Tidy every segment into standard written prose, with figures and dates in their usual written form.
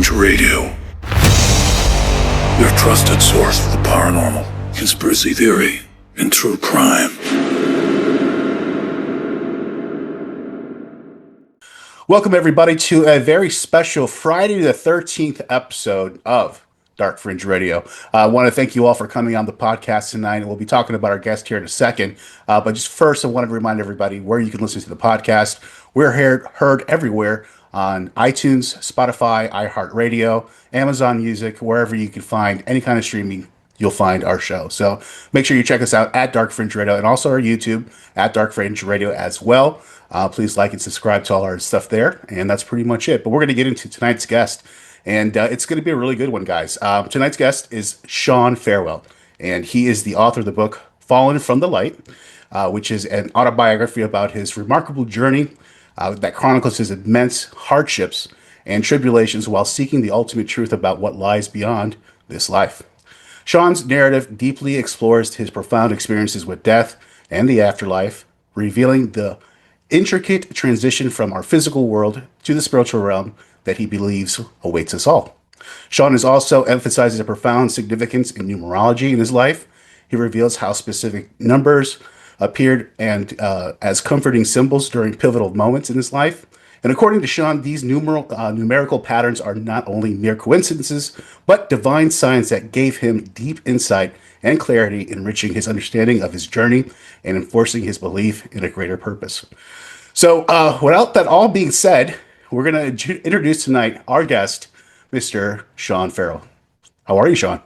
Fringe Radio, your trusted source for the paranormal, conspiracy theory, and true crime. Welcome, everybody, to a very special Friday the 13th episode of Dark Fringe Radio. I want to thank you all for coming on the podcast tonight, and we'll be talking about our guest here in a second. But just first, I want to remind everybody where you can listen to the podcast. We're heard everywhere on iTunes, Spotify, iHeartRadio, Amazon Music, wherever you can find any kind of streaming, you'll find our show. So make sure you check us out at Dark Fringe Radio and also our YouTube at Dark Fringe Radio as well. Please like and subscribe to all our stuff there. And that's pretty much it. But we're going to get into tonight's guest. And it's going to be a really good one, guys. Tonight's guest is Shawn Farewell. And he is the author of the book Fallen from the Light, which is an autobiography about his remarkable journey that chronicles his immense hardships and tribulations while seeking the ultimate truth about what lies beyond this life. Shawn's narrative deeply explores his profound experiences with death and the afterlife, revealing the intricate transition from our physical world to the spiritual realm that he believes awaits us all. Shawn is also emphasizes a profound significance in numerology in his life. He reveals how specific numbers appeared and as comforting symbols during pivotal moments in his life. And according to Shawn, these numerical patterns are not only mere coincidences, but divine signs that gave him deep insight and clarity, enriching his understanding of his journey and enforcing his belief in a greater purpose. So without that all being said, we're going to introduce tonight our guest, Mr. Shawn Farewell. How are you, Shawn?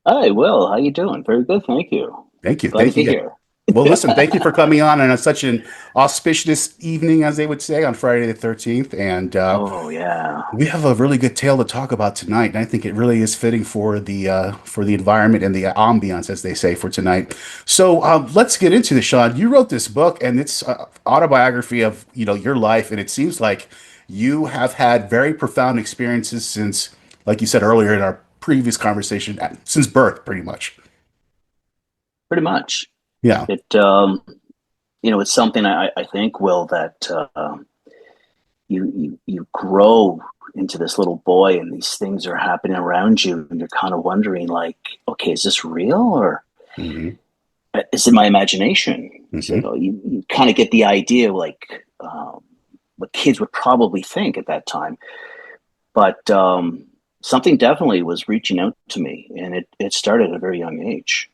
Hi, Will. How you doing? Very good, thank you. Thank you. Glad Thank to you. be here. Well, listen, thank you for coming on such an auspicious evening, as they would say, on Friday the 13th. And Oh yeah. we have a really good tale to talk about tonight. And I think it really is fitting for the environment and the ambiance, as they say, for tonight. So let's get into this, Shawn. You wrote this book, and it's autobiography of your life. And it seems like you have had very profound experiences since, like you said earlier in our previous conversation, since birth, pretty much. Pretty much. Yeah. It it's something I think, Will, that you grow into this little boy and these things are happening around you and you're kind of wondering, like, okay, is this real or is it my imagination? So you kind of get the idea, like what kids would probably think at that time. But something definitely was reaching out to me, and it started at a very young age.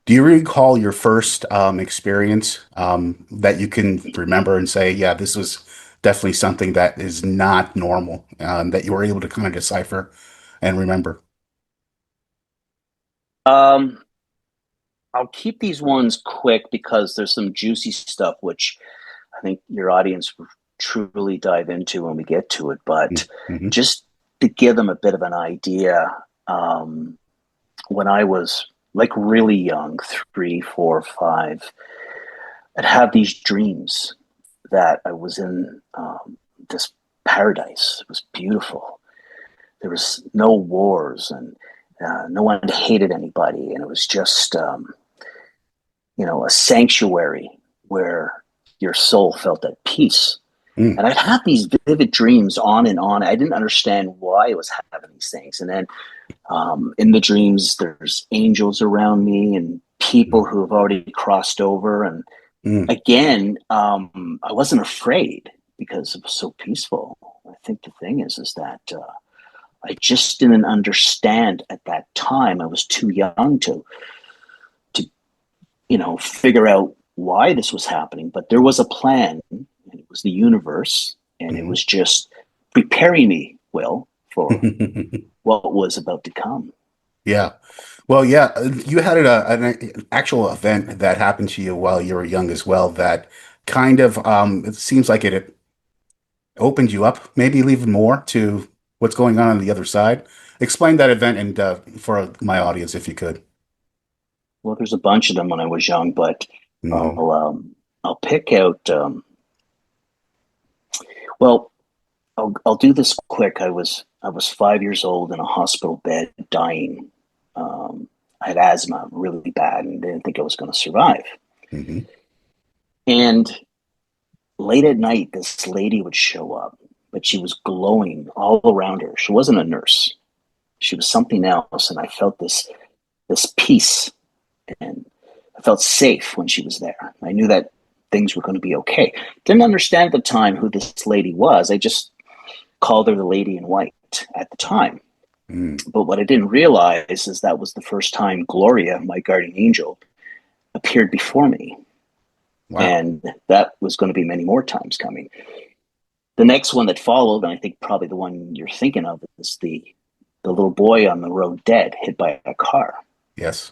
Do you recall your first experience that you can remember and say, yeah, this was definitely something that is not normal, that you were able to kind of decipher and remember? I'll keep these ones quick because there's some juicy stuff which I think your audience will truly dive into when we get to it. But just to give them a bit of an idea, when I was like really young, 3, 4, 5, I'd have these dreams that I was in this paradise. It was beautiful. There was no wars and no one hated anybody. And it was just, a sanctuary where your soul felt at peace. And I'd have these vivid dreams on and on. I didn't understand why I was having these things. And then in the dreams, there's angels around me and people who have already crossed over. And again, I wasn't afraid because it was so peaceful. I think the thing is that I just didn't understand at that time. I was too young to figure out why this was happening. But there was a plan. It was the universe, and it was just preparing me, Will, for what was about to come. Yeah. Well, yeah, you had an actual event that happened to you while you were young as well that kind of, it seems like it opened you up maybe even more to what's going on the other side. Explain that event and for my audience, if you could. Well, there's a bunch of them when I was young, but I'll pick out... I'll do this quick. I was 5 years old in a hospital bed, dying. I had asthma really bad and didn't think I was going to survive. And late at night, this lady would show up but she was glowing all around her. She wasn't a nurse. She was something else. And I felt this peace, and I felt safe when she was there. I knew that things were going to be okay. Didn't understand at the time who this lady was. I just called her the lady in white at the time. But what I didn't realize is that was the first time Gloria, my guardian angel, appeared before me. Wow. And that was going to be many more times coming. The next one that followed, and I think probably the one you're thinking of, is the little boy on the road dead, hit by a car. Yes.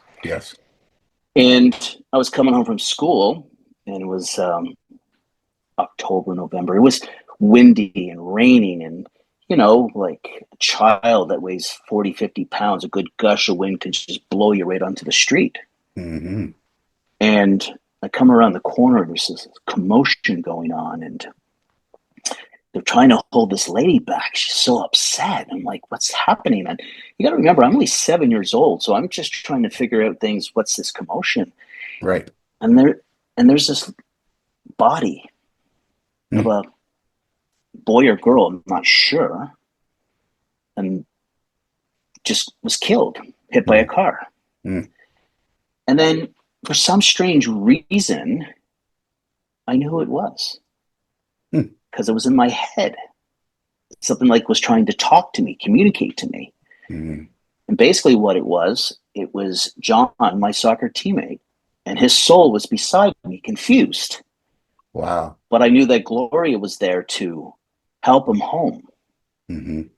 And I was coming home from school, and it was October, November. It was windy and raining, and like a child that weighs 40, 50 pounds, a good gush of wind could just blow you right onto the street. Mm-hmm. And I come around the corner, there's this commotion going on, and they're trying to hold this lady back. She's so upset. I'm like, what's happening? And you got to remember, I'm only 7 years old, so I'm just trying to figure out things. What's this commotion? Right. And there's this body of a boy or girl, I'm not sure, and just was killed, hit by a car. And then for some strange reason, I knew who it was, because it was in my head. Something like was trying to talk to me, communicate to me. And basically what it was John, my soccer teammate, and his soul was beside me, confused. Wow. But I knew that Gloria was there to help him home. And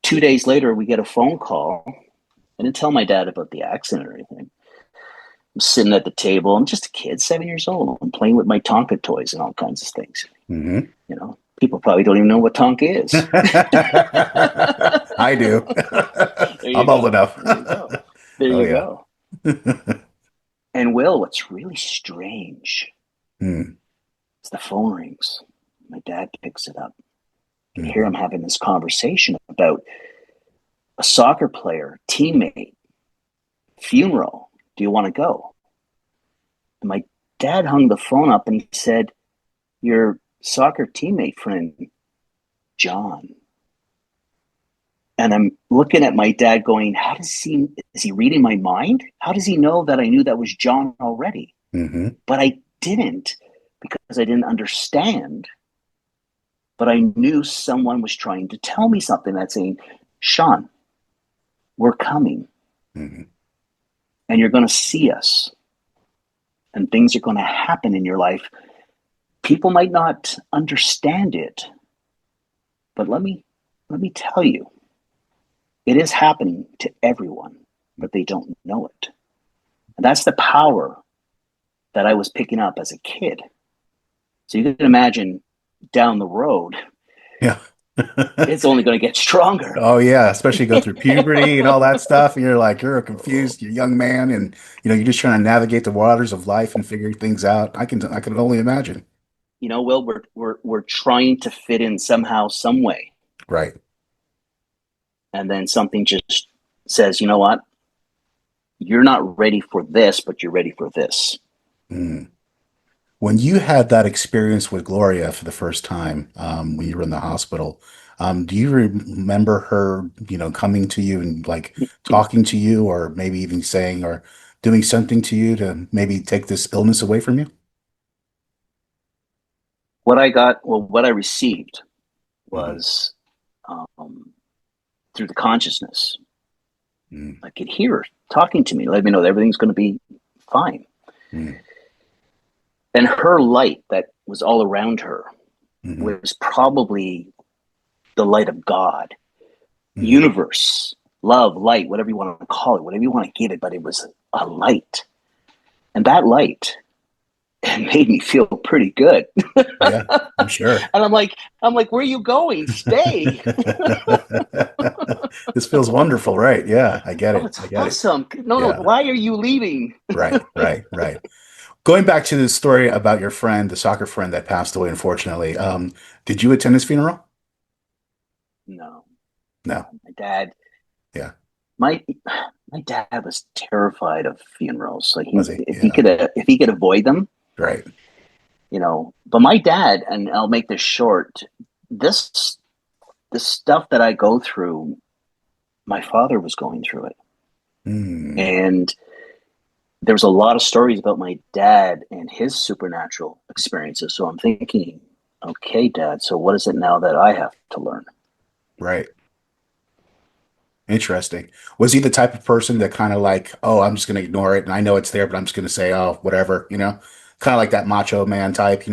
2 days later, we get a phone call. I didn't tell my dad about the accident or anything. I'm sitting at the table. I'm just a kid, 7 years old. I'm playing with my Tonka toys and all kinds of things. People probably don't even know what Tonka is. I do. I'm old enough. There you go. And Will, what's really strange is the phone rings. My dad picks it up. And here I'm having this conversation about a soccer player, teammate, funeral. Do you want to go? And my dad hung the phone up and he said, your soccer teammate friend, John. And I'm looking at my dad going, is he reading my mind? How does he know that I knew that was John already? But I didn't, because I didn't understand. But I knew someone was trying to tell me something, that's saying, Shawn, we're coming. And you're going to see us. And things are going to happen in your life. People might not understand it. But let me tell you, it is happening to everyone, but they don't know it. And that's the power that I was picking up as a kid. So you can imagine down the road, it's only going to get stronger. Oh yeah, especially go through puberty and all that stuff, and you're a confused young man, and you're just trying to navigate the waters of life and figure things out. I can only imagine. Will, we're trying to fit in somehow, some way, right? And then something just says, you know what? You're not ready for this, but you're ready for this. When you had that experience with Gloria for the first time, when you were in the hospital, do you remember her, coming to you and like talking to you, or maybe even saying or doing something to you to maybe take this illness away from you? What I received was through the consciousness. I could hear her talking to me, let me know that everything's going to be fine. And her light that was all around her was probably the light of God, universe, love, light, whatever you want to call it, whatever you want to give it, but it was a light. And that light, it made me feel pretty good. Yeah, I'm sure. And I'm like, where are you going? Stay. This feels wonderful, right? Yeah, I get it. It's I get awesome. it. No, why are you leaving? Right. Going back to the story about your friend, the soccer friend that passed away, unfortunately, did you attend his funeral? No. My dad. Yeah. My dad was terrified of funerals. Like if he could avoid them, right. But my dad, and I'll make this short, this the stuff that I go through, my father was going through it. And there was a lot of stories about my dad and his supernatural experiences. So I'm thinking, okay, Dad, so what is it now that I have to learn? Right. Interesting. Was he the type of person that kind of like, oh, I'm just going to ignore it and I know it's there, but I'm just going to say, oh, whatever, kind of like that macho man type.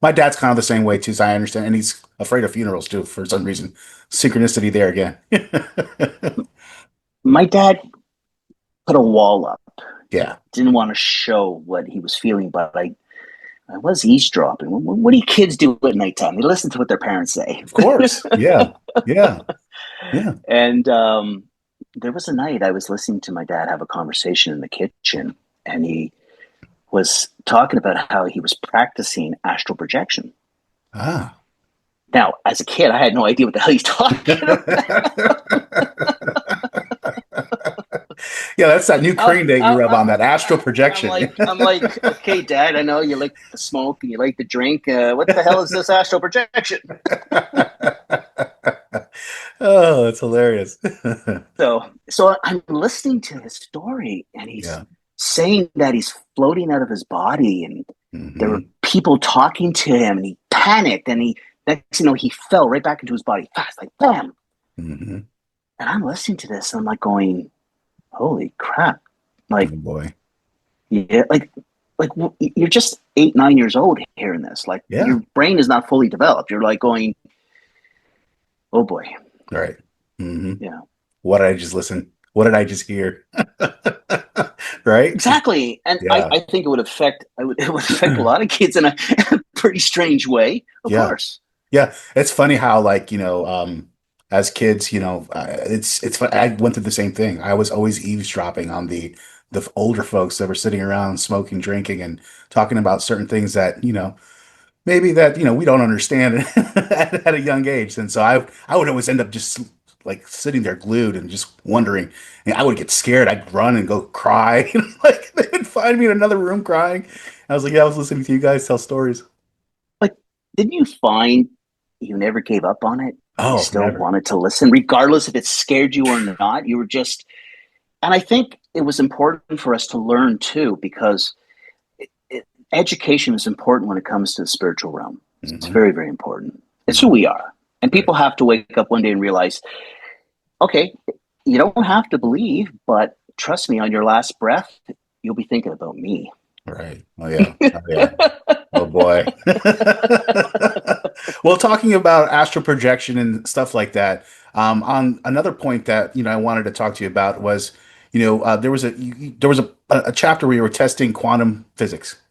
My dad's kind of the same way too, so I understand. And he's afraid of funerals too, for some reason. Synchronicity there again. My dad put a wall up. Yeah. Didn't want to show what he was feeling, but I was eavesdropping. What do you kids do at nighttime? They listen to what their parents say. Of course. Yeah. Yeah. Yeah. And there was a night I was listening to my dad have a conversation in the kitchen, and he was talking about how he was practicing astral projection. Ah. Now, as a kid, I had no idea what the hell he's talking about. Yeah, that's that new cream that you rub on, that astral projection. I'm like, okay, Dad, I know you like the smoke and you like the drink. What the hell is this astral projection? Oh, that's hilarious. So I'm listening to his story, and he's saying that he's floating out of his body, and there were people talking to him, and he panicked, and he fell right back into his body fast, like bam. And I'm listening to this, and I'm like going, holy crap. Like, oh boy. Yeah, like you're just 8, 9 years old hearing this. Like, your brain is not fully developed. You're like going, oh boy. Right. Yeah. What did I just listen? What did I just hear? Right. Exactly. And I think it would affect a lot of kids in a pretty strange way. Of course. Yeah. It's funny how, like, as kids, it's fun. I went through the same thing. I was always eavesdropping on the older folks that were sitting around smoking, drinking, and talking about certain things that, maybe that, we don't understand at a young age. And so I would always end up just like sitting there glued and just wondering, and I would get scared. I'd run and go cry. Like, they would find me in another room crying. I was like, yeah, I was listening to you guys tell stories. But didn't you find you never gave up on it? Oh, you still never. wanted to listen, regardless if it scared you or not. You were just, and I think it was important for us to learn too, because education is important when it comes to the spiritual realm. It's very, very important. It's who we are. And people have to wake up one day and realize, okay, you don't have to believe, but trust me, on your last breath, you'll be thinking about me. Right. Oh, yeah. Oh, yeah. Oh, boy. Well, talking about astral projection and stuff like that, on another point that, I wanted to talk to you about was, there was a chapter where you were testing quantum physics.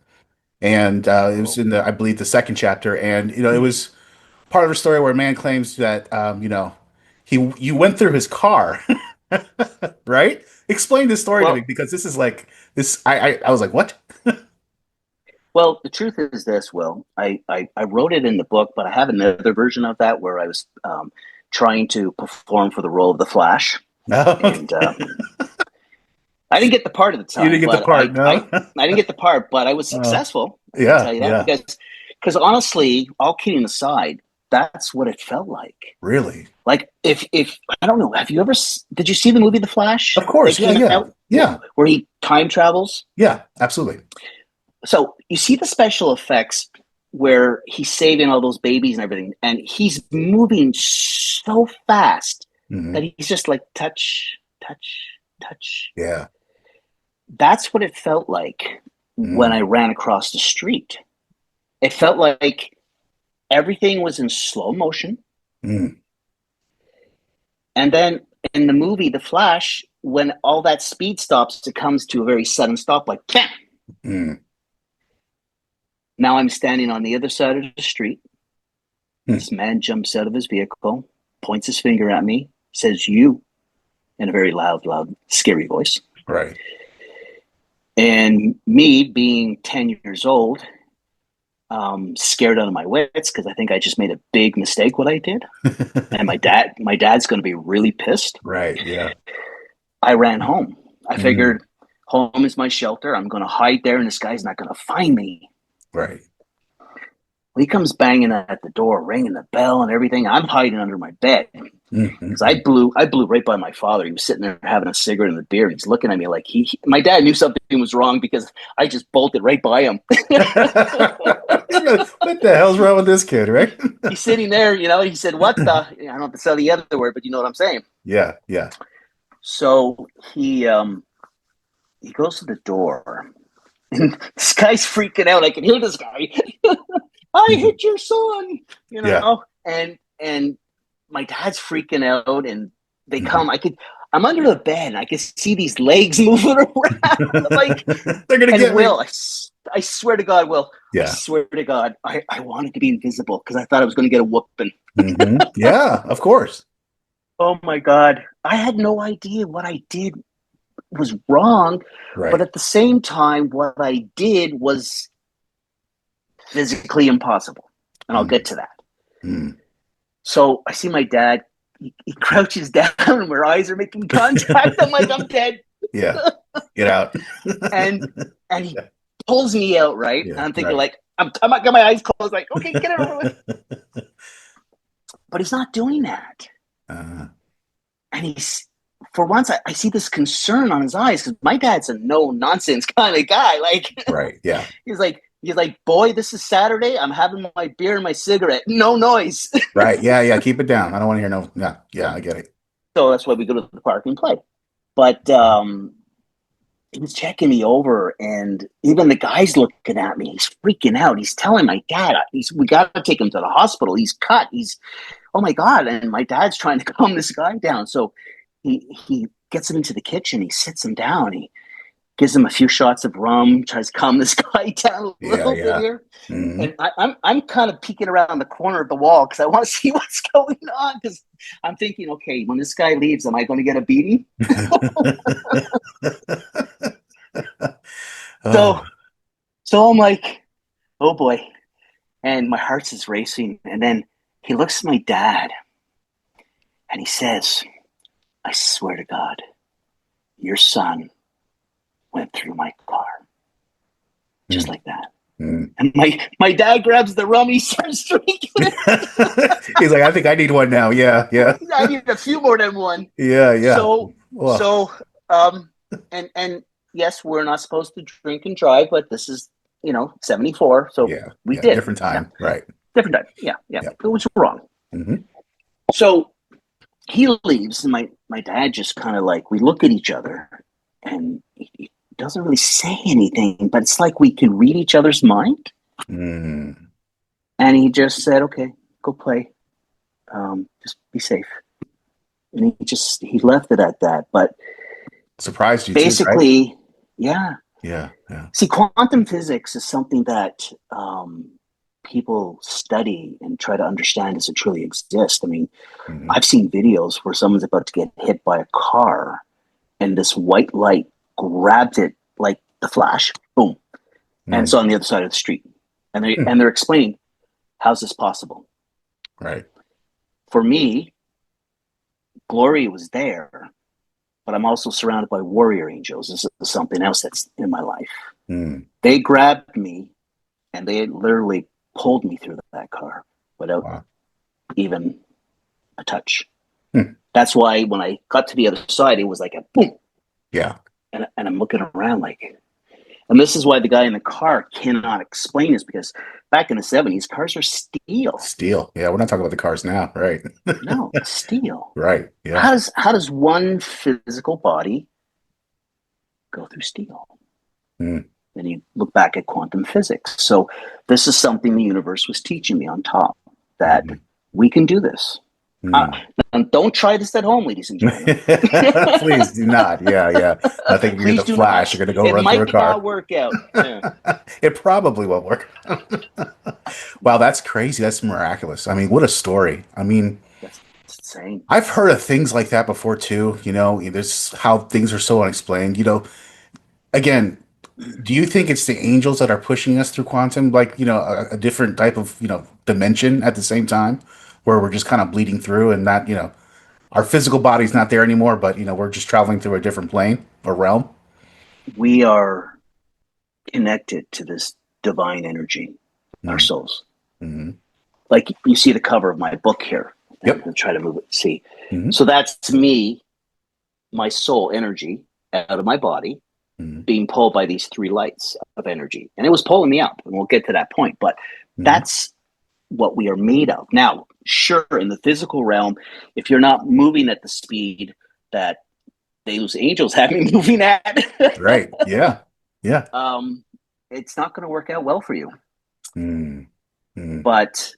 And it was in I believe, the second chapter. And, it was part of the story where a man claims that, you went through his car, right? Explain this story to me, because this is like this. I was like, what? Well, the truth is this, Will. I wrote it in the book, but I have another version of that where I was trying to perform for the role of the Flash. No. And I didn't get the part at the time. You didn't get the part, no? I didn't get the part, but I was successful. I Yeah, can tell you that, because honestly, all kidding aside, that's what it felt like. Really? Like, if I don't know, did you see the movie The Flash? Of course, yeah. Where he time travels? Yeah, absolutely. So you see the special effects where he's saving all those babies and everything, and he's moving so fast that he's just like touch, touch, touch. Yeah. That's what it felt like when I ran across the street. It felt like everything was in slow motion. And then in the movie The Flash, when all that speed stops, it comes to a very sudden stop, like bam. Now I'm standing on the other side of the street. This man jumps out of his vehicle, points his finger at me, says "you" in a very loud, scary voice. Right. And me, being 10 years old, scared out of my wits, because I think I just made a big mistake what I did. And my dad's going to be really pissed. Right, yeah. I ran home. I figured home is my shelter. I'm going to hide there and this guy's not going to find me. Right. He comes banging at the door, ringing the bell and everything. I'm hiding under my bed because I blew right by my father. He was sitting there having a cigarette and a beer, and he's looking at me like my dad knew something was wrong because I just bolted right by him. What the hell's wrong with this kid, right? He's sitting there, he said, what the, I don't have to say the other word, but you know what I'm saying? Yeah, yeah. So he goes to the door, and this guy's freaking out. I can hear this guy. I hit your son, and my dad's freaking out, and they come. I'm under the bed, and I can see these legs moving around. I'm like, they're gonna get Will. I swear to God, Will. Yeah. I swear to God, I wanted to be invisible because I thought I was going to get a whooping. Yeah, of course. Oh my God, I had no idea what I did was wrong, right. But at the same time, what I did was physically impossible, and I'll get to that. So I see my dad. He crouches down, and our eyes are making contact. I'm like, I'm dead. Yeah, get out. and he pulls me out, right? Yeah, and I'm thinking, like, I'm got my eyes closed, like, okay, get it over with. But he's not doing that. And he's, for once, I see this concern on his eyes because my dad's a no nonsense kind of guy. Like, right, yeah. He's like, boy, this is Saturday. I'm having my beer and my cigarette. No noise. Right. Yeah. Keep it down. I don't want to hear no. Yeah, I get it. So that's why we go to the park and play. But he was checking me over, and even the guy's looking at me. He's freaking out. He's telling my dad, we got to take him to the hospital. He's cut. Oh my God. And my dad's trying to calm this guy down. So he gets him into the kitchen. He sits him down. He gives him a few shots of rum, tries to calm this guy down a little bit here. And I'm kind of peeking around the corner of the wall because I want to see what's going on, because I'm thinking, okay, when this guy leaves, am I going to get a beating? So I'm like, oh boy. And my heart's is racing. And then he looks at my dad and he says, I swear to God, your son went through my car. Just like that. And my dad grabs the rum, he starts drinking it. He's like, I think I need one now. Yeah. I need a few more than one. Yeah. So and yes, we're not supposed to drink and drive, but this is 74, so we did. Different time, right? Different time. Yeah. It was wrong. So he leaves, and my dad just kind of like, we look at each other, and he doesn't really say anything, but it's like we can read each other's mind. And he just said, okay, go play. Just be safe. And he left it at that. But surprised you basically, too, right? Yeah. See, quantum physics is something that people study and try to understand, does it truly exist? I mean, I've seen videos where someone's about to get hit by a car, and this white light grabbed it like the Flash, boom, and it's on the other side of the street, and they're explaining, how's this possible? Right. For me, Gloria was there, but I'm also surrounded by warrior angels. This is something else that's in my life. They grabbed me, and they literally pulled me through that car without even a touch. That's why when I got to the other side, it was like a boom. Yeah. And I'm looking around like, and this is why the guy in the car cannot explain this, because back in the 70s, cars are steel. Steel. Yeah, we're not talking about the cars now, right? No, steel. Right. Yeah. How does one physical body go through steel? Then you look back at quantum physics. So this is something the universe was teaching me on top, that we can do this. And don't try this at home, ladies and gentlemen. Please do not. Yeah. I think you're going to flash. You're going to go run through a car. It might not work out. Yeah. It probably won't work. Wow, that's crazy. That's miraculous. I mean, what a story. I mean, that's insane. I've heard of things like that before too. There's how things are so unexplained. Again, do you think it's the angels that are pushing us through quantum, like a different type of dimension at the same time, where we're just kind of bleeding through, and not our physical body's not there anymore, but we're just traveling through a different plane or realm? We are connected to this divine energy, our souls. Mm-hmm. Like you see the cover of my book here. Yep. I'm going to try to move it. See. Mm-hmm. So that's me, my soul energy out of my body, Mm-hmm. being pulled by these three lights of energy. And it was pulling me up, and we'll get to that point. But that's what we are made of. Now, sure, in the physical realm, if you're not moving at the speed that those angels have me moving at, Right. Yeah. Yeah. It's not going to work out well for you. Mm-hmm. But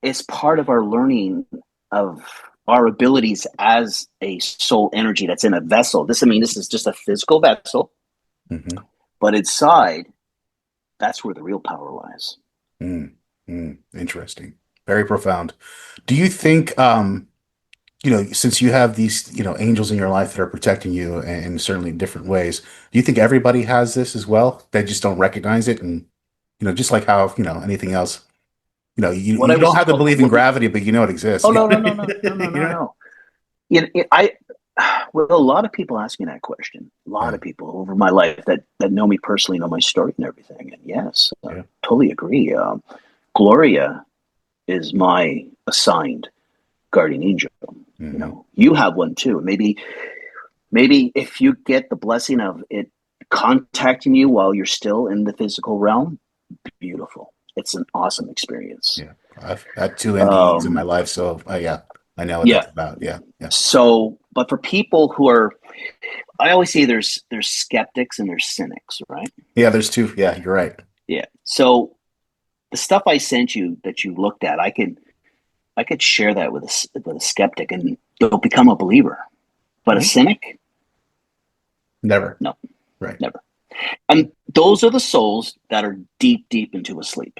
it's part of our learning of our abilities as a soul energy that's in a vessel. This is just a physical vessel, but inside, that's where the real power lies. Interesting. Very profound. Do you think, since you have these, angels in your life that are protecting you and certainly in different ways, do you think everybody has this as well? They just don't recognize it. And, just like how, anything else, What you I don't was have to told. believe in gravity, but it exists. Oh no, You know? no. I well, a lot of people ask me that question. A lot of people over my life that know me personally, know my story and everything. And yes, totally agree. Gloria is my assigned guardian angel. You have one too. Maybe if you get the blessing of it contacting you while you're still in the physical realm, beautiful. It's an awesome experience. Yeah, I've had two NDEs in my life, so I know what that's about. Yeah. So, but for people who are, I always say there's skeptics and there's cynics, right? Yeah, there's two. Yeah, you're right. Yeah. So the stuff I sent you that you looked at, I could share that with a skeptic and they'll become a believer. But a cynic, never. No, right, never. And those are the souls that are deep into a sleep.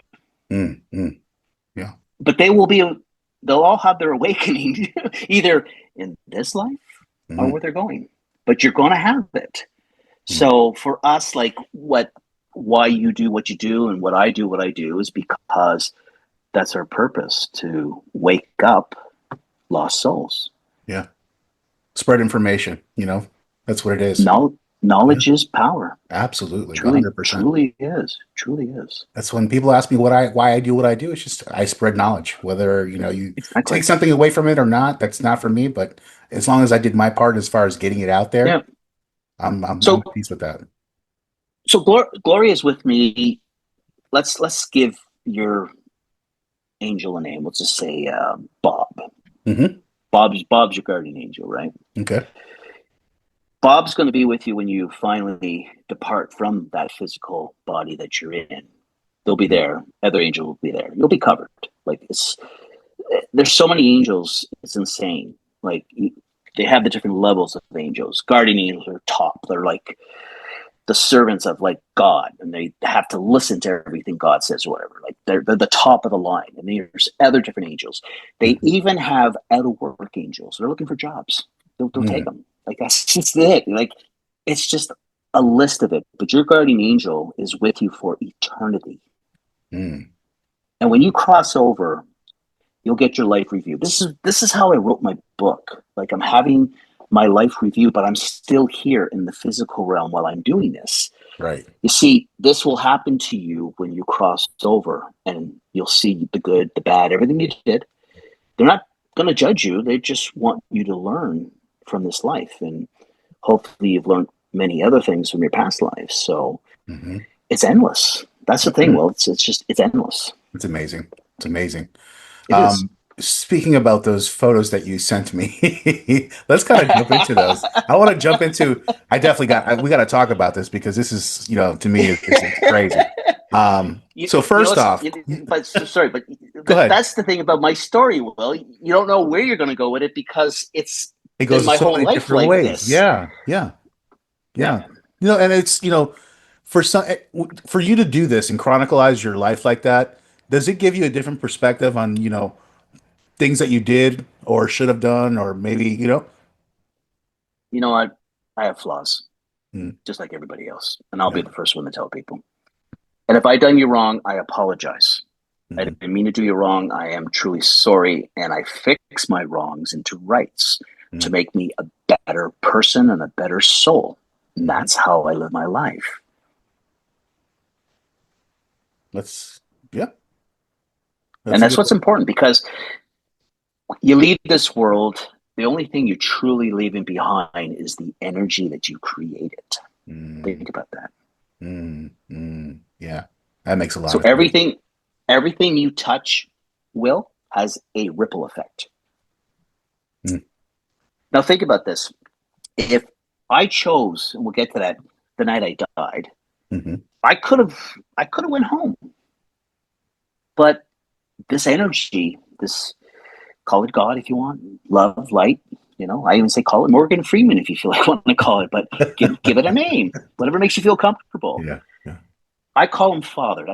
Yeah. But they'll all have their awakening either in this life or where they're going. But you're going to have it. So for us, like why you do what you do and what I do is because that's our purpose, to wake up lost souls. Yeah. Spread information, that's what it is. Knowledge is power. Absolutely. Truly, 100%. truly is. That's when people ask me why I do what I do. It's just, I spread knowledge, whether, you Exactly. take something away from it or not, that's not for me, but as long as I did my part as far as getting it out there, I'm at peace with that. So Gloria is with me. Let's give your angel a name. Let's just say Bob. Bob's your guardian angel, right? Okay. Bob's going to be with you when you finally depart from that physical body that you're in. They'll be there. Other angel will be there. You'll be covered. Like there's so many angels. It's insane. Like they have the different levels of angels. Guardian angels are top. They're like the servants of like God, and they have to listen to everything God says or whatever. Like they're the top of the line. And there's other different angels. They even have out of work angels. They're looking for jobs. They'll take them. Like that's just it. Like it's just a list of it. But your guardian angel is with you for eternity. And when you cross over, you'll get your life review. This is how I wrote my book. Like I'm having my life review, but I'm still here in the physical realm while I'm doing this. Right. You see, this will happen to you when you cross over, and you'll see the good, the bad, everything you did. They're not going to judge you. They just want you to learn from this life. And hopefully you've learned many other things from your past lives. So it's endless. That's the thing. Well, it's endless. It's amazing. It's amazing. It is. Speaking about those photos that you sent me, let's kind of jump into those. I want to jump into, we got to talk about this because this is, to me, it's crazy. So first off, that's the thing about my story, Will. You don't know where you're going to go with it because it goes my whole life different ways. This. Yeah. And it's, for you to do this and chronicleize your life like that, does it give you a different perspective on, things that you did or should have done, or maybe, I have flaws just like everybody else. And I'll be the first one to tell people. And if I done you wrong, I apologize. I didn't mean to do you wrong. I am truly sorry. And I fix my wrongs into rights to make me a better person and a better soul. And that's how I live my life. And that's what's important, because you leave this world, the only thing you're truly leaving behind is the energy that you created. Think about that. Yeah, that makes a lot So of sense. everything you touch, Will, has a ripple effect. Mm. Now think about this. If I chose, and we'll get to that, the night I died, Mm-hmm. I could have went home. But this energy, this, call it God if you want, love, light, I even say call it Morgan Freeman if you feel like wanting to call it, but give it a name, whatever makes you feel comfortable. Yeah, yeah. I call him Father.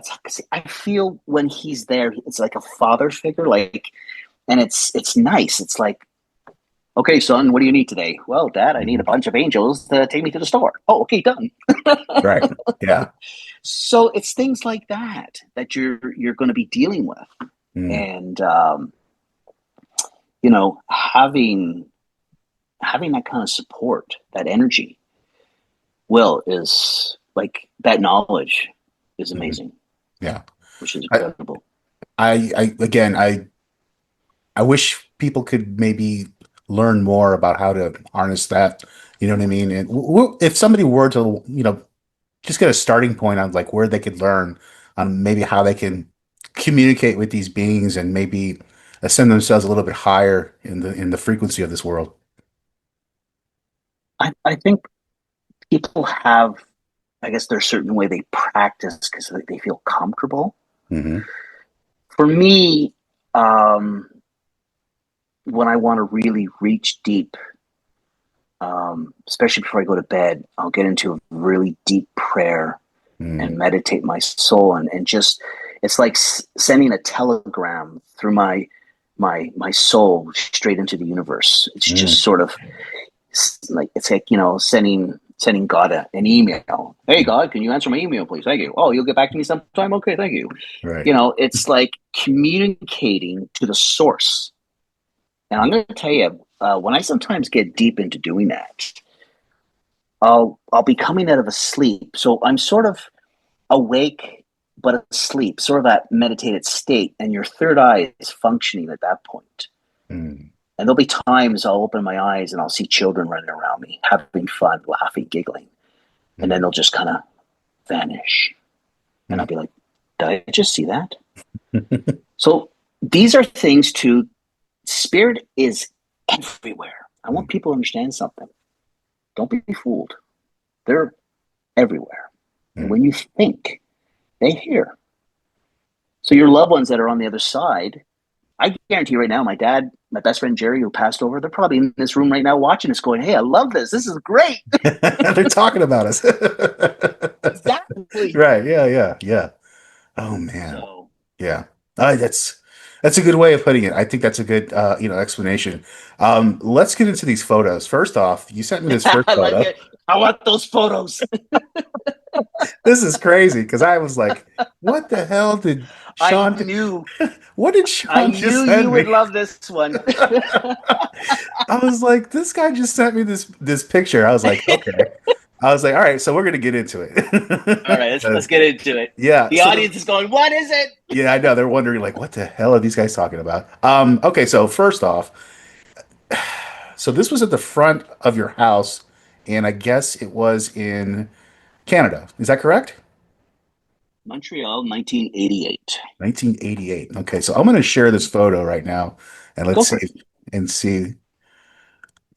I feel when he's there, it's like a father figure, and it's nice. It's like, okay, son, what do you need today? Well, Dad, I need a bunch of angels to take me to the store. Oh, okay, done. Right. Yeah. So it's things like that you're going to be dealing with, Mm. and having that kind of support, that energy, is like that knowledge is amazing. Yeah. Which is I, incredible. I wish people could maybe learn more about how to harness that. You know what I mean? And if somebody were to, just get a starting point on like where they could learn, maybe how they can communicate with these beings and maybe ascend themselves a little bit higher in the frequency of this world. I think people have, I guess there's a certain way they practice because they feel comfortable. Mm-hmm. For me, when I want to really reach deep, especially before I go to bed, I'll get into a really deep prayer and meditate my soul, and just, it's like sending a telegram through my soul straight into the universe. It's just sort of like, it's like, sending God an email. Hey God, can you answer my email, please? Thank you. Oh, you'll get back to me sometime. Okay, thank you. Right. It's like communicating to the source. And I'm going to tell you, when I sometimes get deep into doing that, I'll be coming out of a sleep, so I'm sort of awake but asleep, sort of that meditated state, and your third eye is functioning at that point. Mm. And there'll be times I'll open my eyes and I'll see children running around me, having fun, laughing, giggling, and then they'll just kind of vanish, and I'll be like, "Did I just see that?" So these are things to. Spirit is everywhere. I want people to understand something. Don't be fooled. They're everywhere. And when you think, they hear. So your loved ones that are on the other side, I guarantee you right now, my dad, my best friend Jerry, who passed over, they're probably in this room right now watching us going, "Hey, I love this. This is great." They're talking about us. Exactly. Right. Yeah. Yeah. Yeah. Oh man. So Yeah. That's a good way of putting it. I think that's a good explanation. Let's get into these photos. First off, you sent me this first I like photo. it. I want those photos. This is crazy because I was like, what the hell did I Sean knew what did I Sean knew just you send would me? love this one. I was like, this guy just sent me this picture. I was like, okay. I was like, all right, so we're gonna get into All it. right, let's get into it. Yeah, The audience is going, "What is it?" yeah, I know. They're wondering, like, what the hell are these guys talking about? Okay, so first off, so this was at the front of your house, and I guess it was in Canada. Is that correct? Montreal, 1988. 1988. Okay, so I'm going to share this photo right now, and Go let's see for it. and see.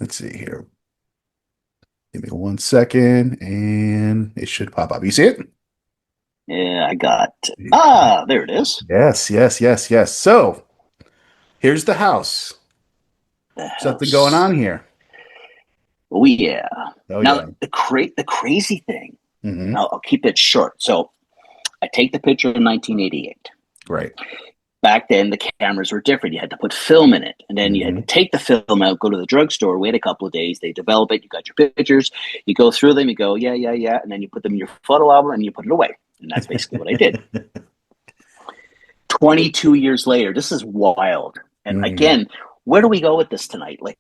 Let's see here. Give me 1 second, and it should pop up. You see it? Yeah, I got. There it is. Yes, yes, yes, yes. So here's the house. The Something going house. on here. Oh yeah. Oh Now yeah. the crazy thing. Hmm. I'll keep it short. So I take the picture in 1988. Right. Back then, the cameras were different. You had to put film in it, and then you had to Hmm. take the film out, go to the drugstore, wait a couple of days. They develop it. You got your pictures. You go through them. You go, yeah, yeah, yeah, and then you put them in your photo album and you put it away. And that's basically what I did. 22 years later, this is wild. And Mm. again, where do we go with this tonight? Like,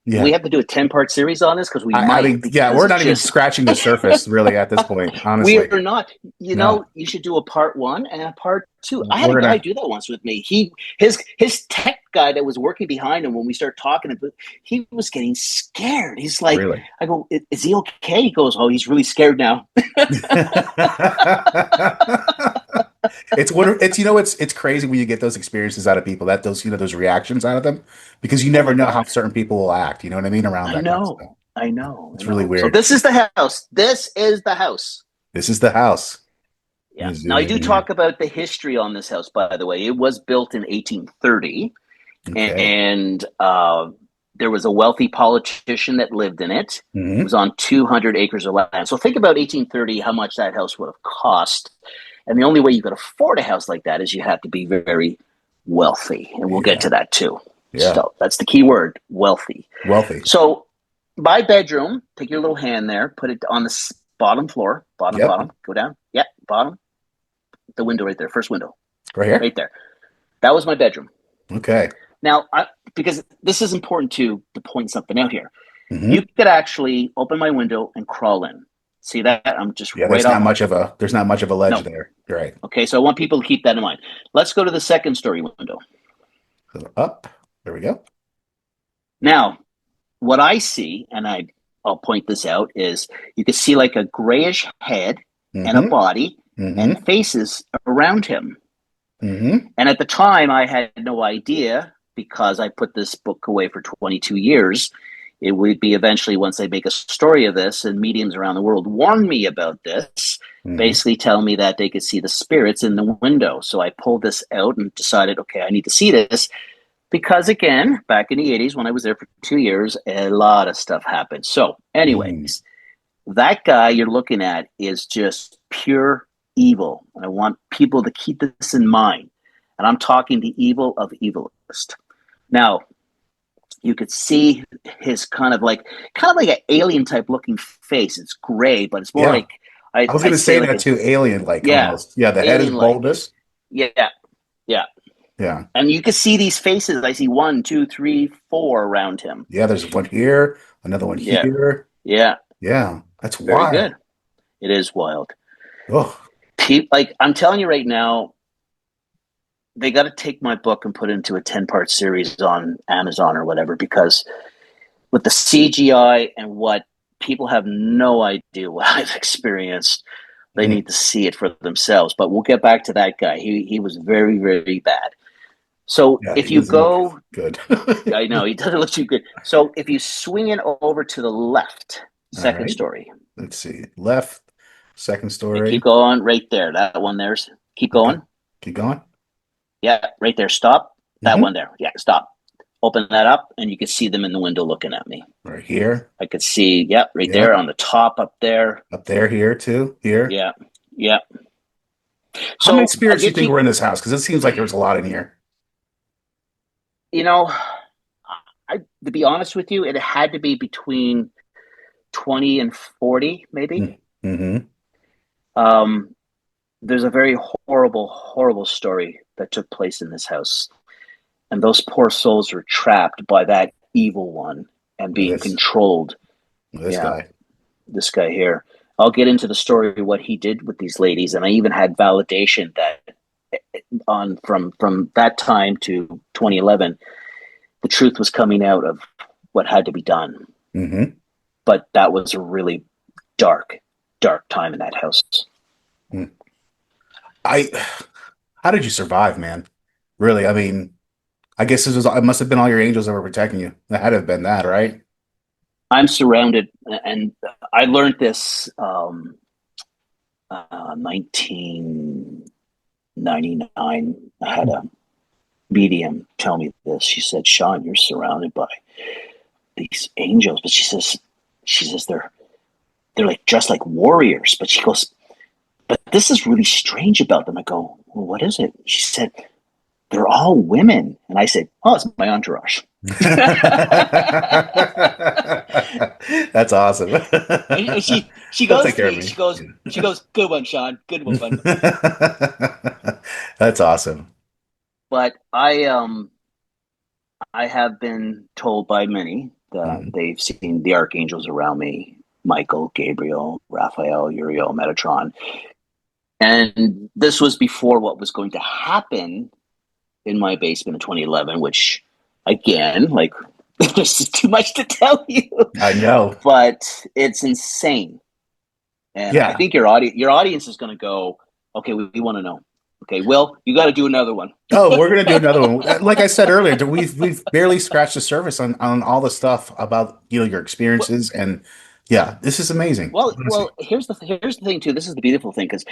Yeah. we have to do a 10-part series on this because we I might. mean, yeah, Because we're it's not even just scratching the surface really at this point, we honestly. are not. You No, know, you should do a part 1 and a part 2. I had a we're guy gonna. do that once with me. His tech guy that was working behind him when we started talking, he was getting scared. He's like, Really. I go, is he okay? He goes, oh, he's really scared now. It's crazy when you get those experiences out of people, that those reactions out of them, because you Oh never my know how God. certain people will act. You know what I mean around I that kind of know. stuff. I know. I It's really know. So weird. this is the house. This is the house. This is the house. Let Yeah. me Now zoom I in do here. talk about the history on this house, by the way. It was built in 1830, Okay. and there was a wealthy politician that lived in it. It Hmm. was on 200 acres of land. So think about 1830, how much that house would have cost. And the only way you could afford a house like that is you had to be very wealthy, and we'll get Yeah. to that too. Yeah. So that's the key word, wealthy. Wealthy. So my bedroom, take your little hand there, put it on the bottom floor, Yep. bottom, go down. Yeah, bottom, the window right there, first window, Right here. right there. That was my bedroom. Okay. Now, because this is important to point something out here, Hmm. you could actually open my window and crawl in. See that? I'm just Yeah. right off. There's not much of a ledge No. there. You're right. Okay, so I want people to keep that in mind. Let's go to the second story window. So up. There we go. Now, what I see, and I'll point this out, is you can see like a grayish head and a Hmm. body Hmm. and faces around him. Hmm. And at the time, I had no idea because I put this book away for 22 years. It would be eventually, once they make a story of this, and mediums around the world warned me about this, Hmm. basically telling me that they could see the spirits in the window. So I pulled this out and decided, okay, I need to see this. Because again, back in the 80s, when I was there for 2 years, a lot of stuff happened. So, Hmm. anyways, that guy you're looking at is just pure evil. And I want people to keep this in mind. And I'm talking the evil of evilest. Now, you could see his kind of like an alien type looking face. It's gray, but it's more Yeah. like I was I'd gonna say say like that a too. Alien like yeah, almost. Yeah. The head is alien like. bulbous. Yeah, yeah. Yeah. And you can see these faces. I see 1, 2, 3, 4 around him. Yeah. There's one here. Another one Yeah, here. yeah. Yeah. That's Very wild. good. It is wild. Oh. Like I'm telling you right now, they got to take my book and put it into a 10-part series on Amazon or whatever, because with the CGI and what people have no idea what I've experienced, they Mm. need to see it for themselves. But we'll get back to that guy. He was very, very bad. So Yeah. if He you doesn't look go, good. I know he doesn't look too good. So if you swing it over to the left, All second right. story, Let's see. Left. Second yeah, keep story. going right there. That one there's keep Okay. going. Keep going. Yeah, right there. Stop. That one Hmm. there. Yeah, stop. Open that up, and you can see them in the window looking at me. Right here. I could see, yeah, right there Yep. on the top up there. Up there. Here too. Here. Yeah, yeah. How many So I'll spirits do you give think you, were in this house? Because it seems like there's a lot in here. you know, to be honest with you, it had to be between 20 and 40, maybe. Mm-hmm. Um, there's a very horrible, horrible story that took place in this house. And those poor souls were trapped by that evil one and Look at being this. controlled. Look at this Yeah, guy. this guy here. I'll get into the story what he did with these ladies, and I even had validation that on from that time to 2011, the truth was coming out of what had to be done. Mm-hmm. But that was a really dark, dark time in that house. I. How did you survive, man? Really? I mean, I guess it must have been all your angels that were protecting you. That had to have been that, right? I'm surrounded, and I learned this 1999. I had a medium tell me this. She said, "Shawn, you're surrounded by these angels," but she says they're like dressed like warriors. But she goes, "But this is really strange about them." I go, "Well, what is it?" She said, "They're all women," and I said, "Oh, it's my entourage." That's awesome. And she They'll goes take to care of me. me. She goes, "Good one, Shawn. Good one." That's awesome. But I have been told by many Mhm. They've seen the archangels around me: Michael, Gabriel, Raphael, Uriel, Metatron. And this was before what was going to happen in my basement in 2011, which, again, like, this is too much to tell you, I know. but it's insane. And I Yeah. think your audience is going to go, okay, we want to know. Okay, Will, you got to do another one. Oh, we're gonna do another one. Like I said earlier, we've barely scratched the surface on all the stuff about your experiences, and yeah, this is amazing. Honestly. Well, here's the thing too. This is the beautiful thing, because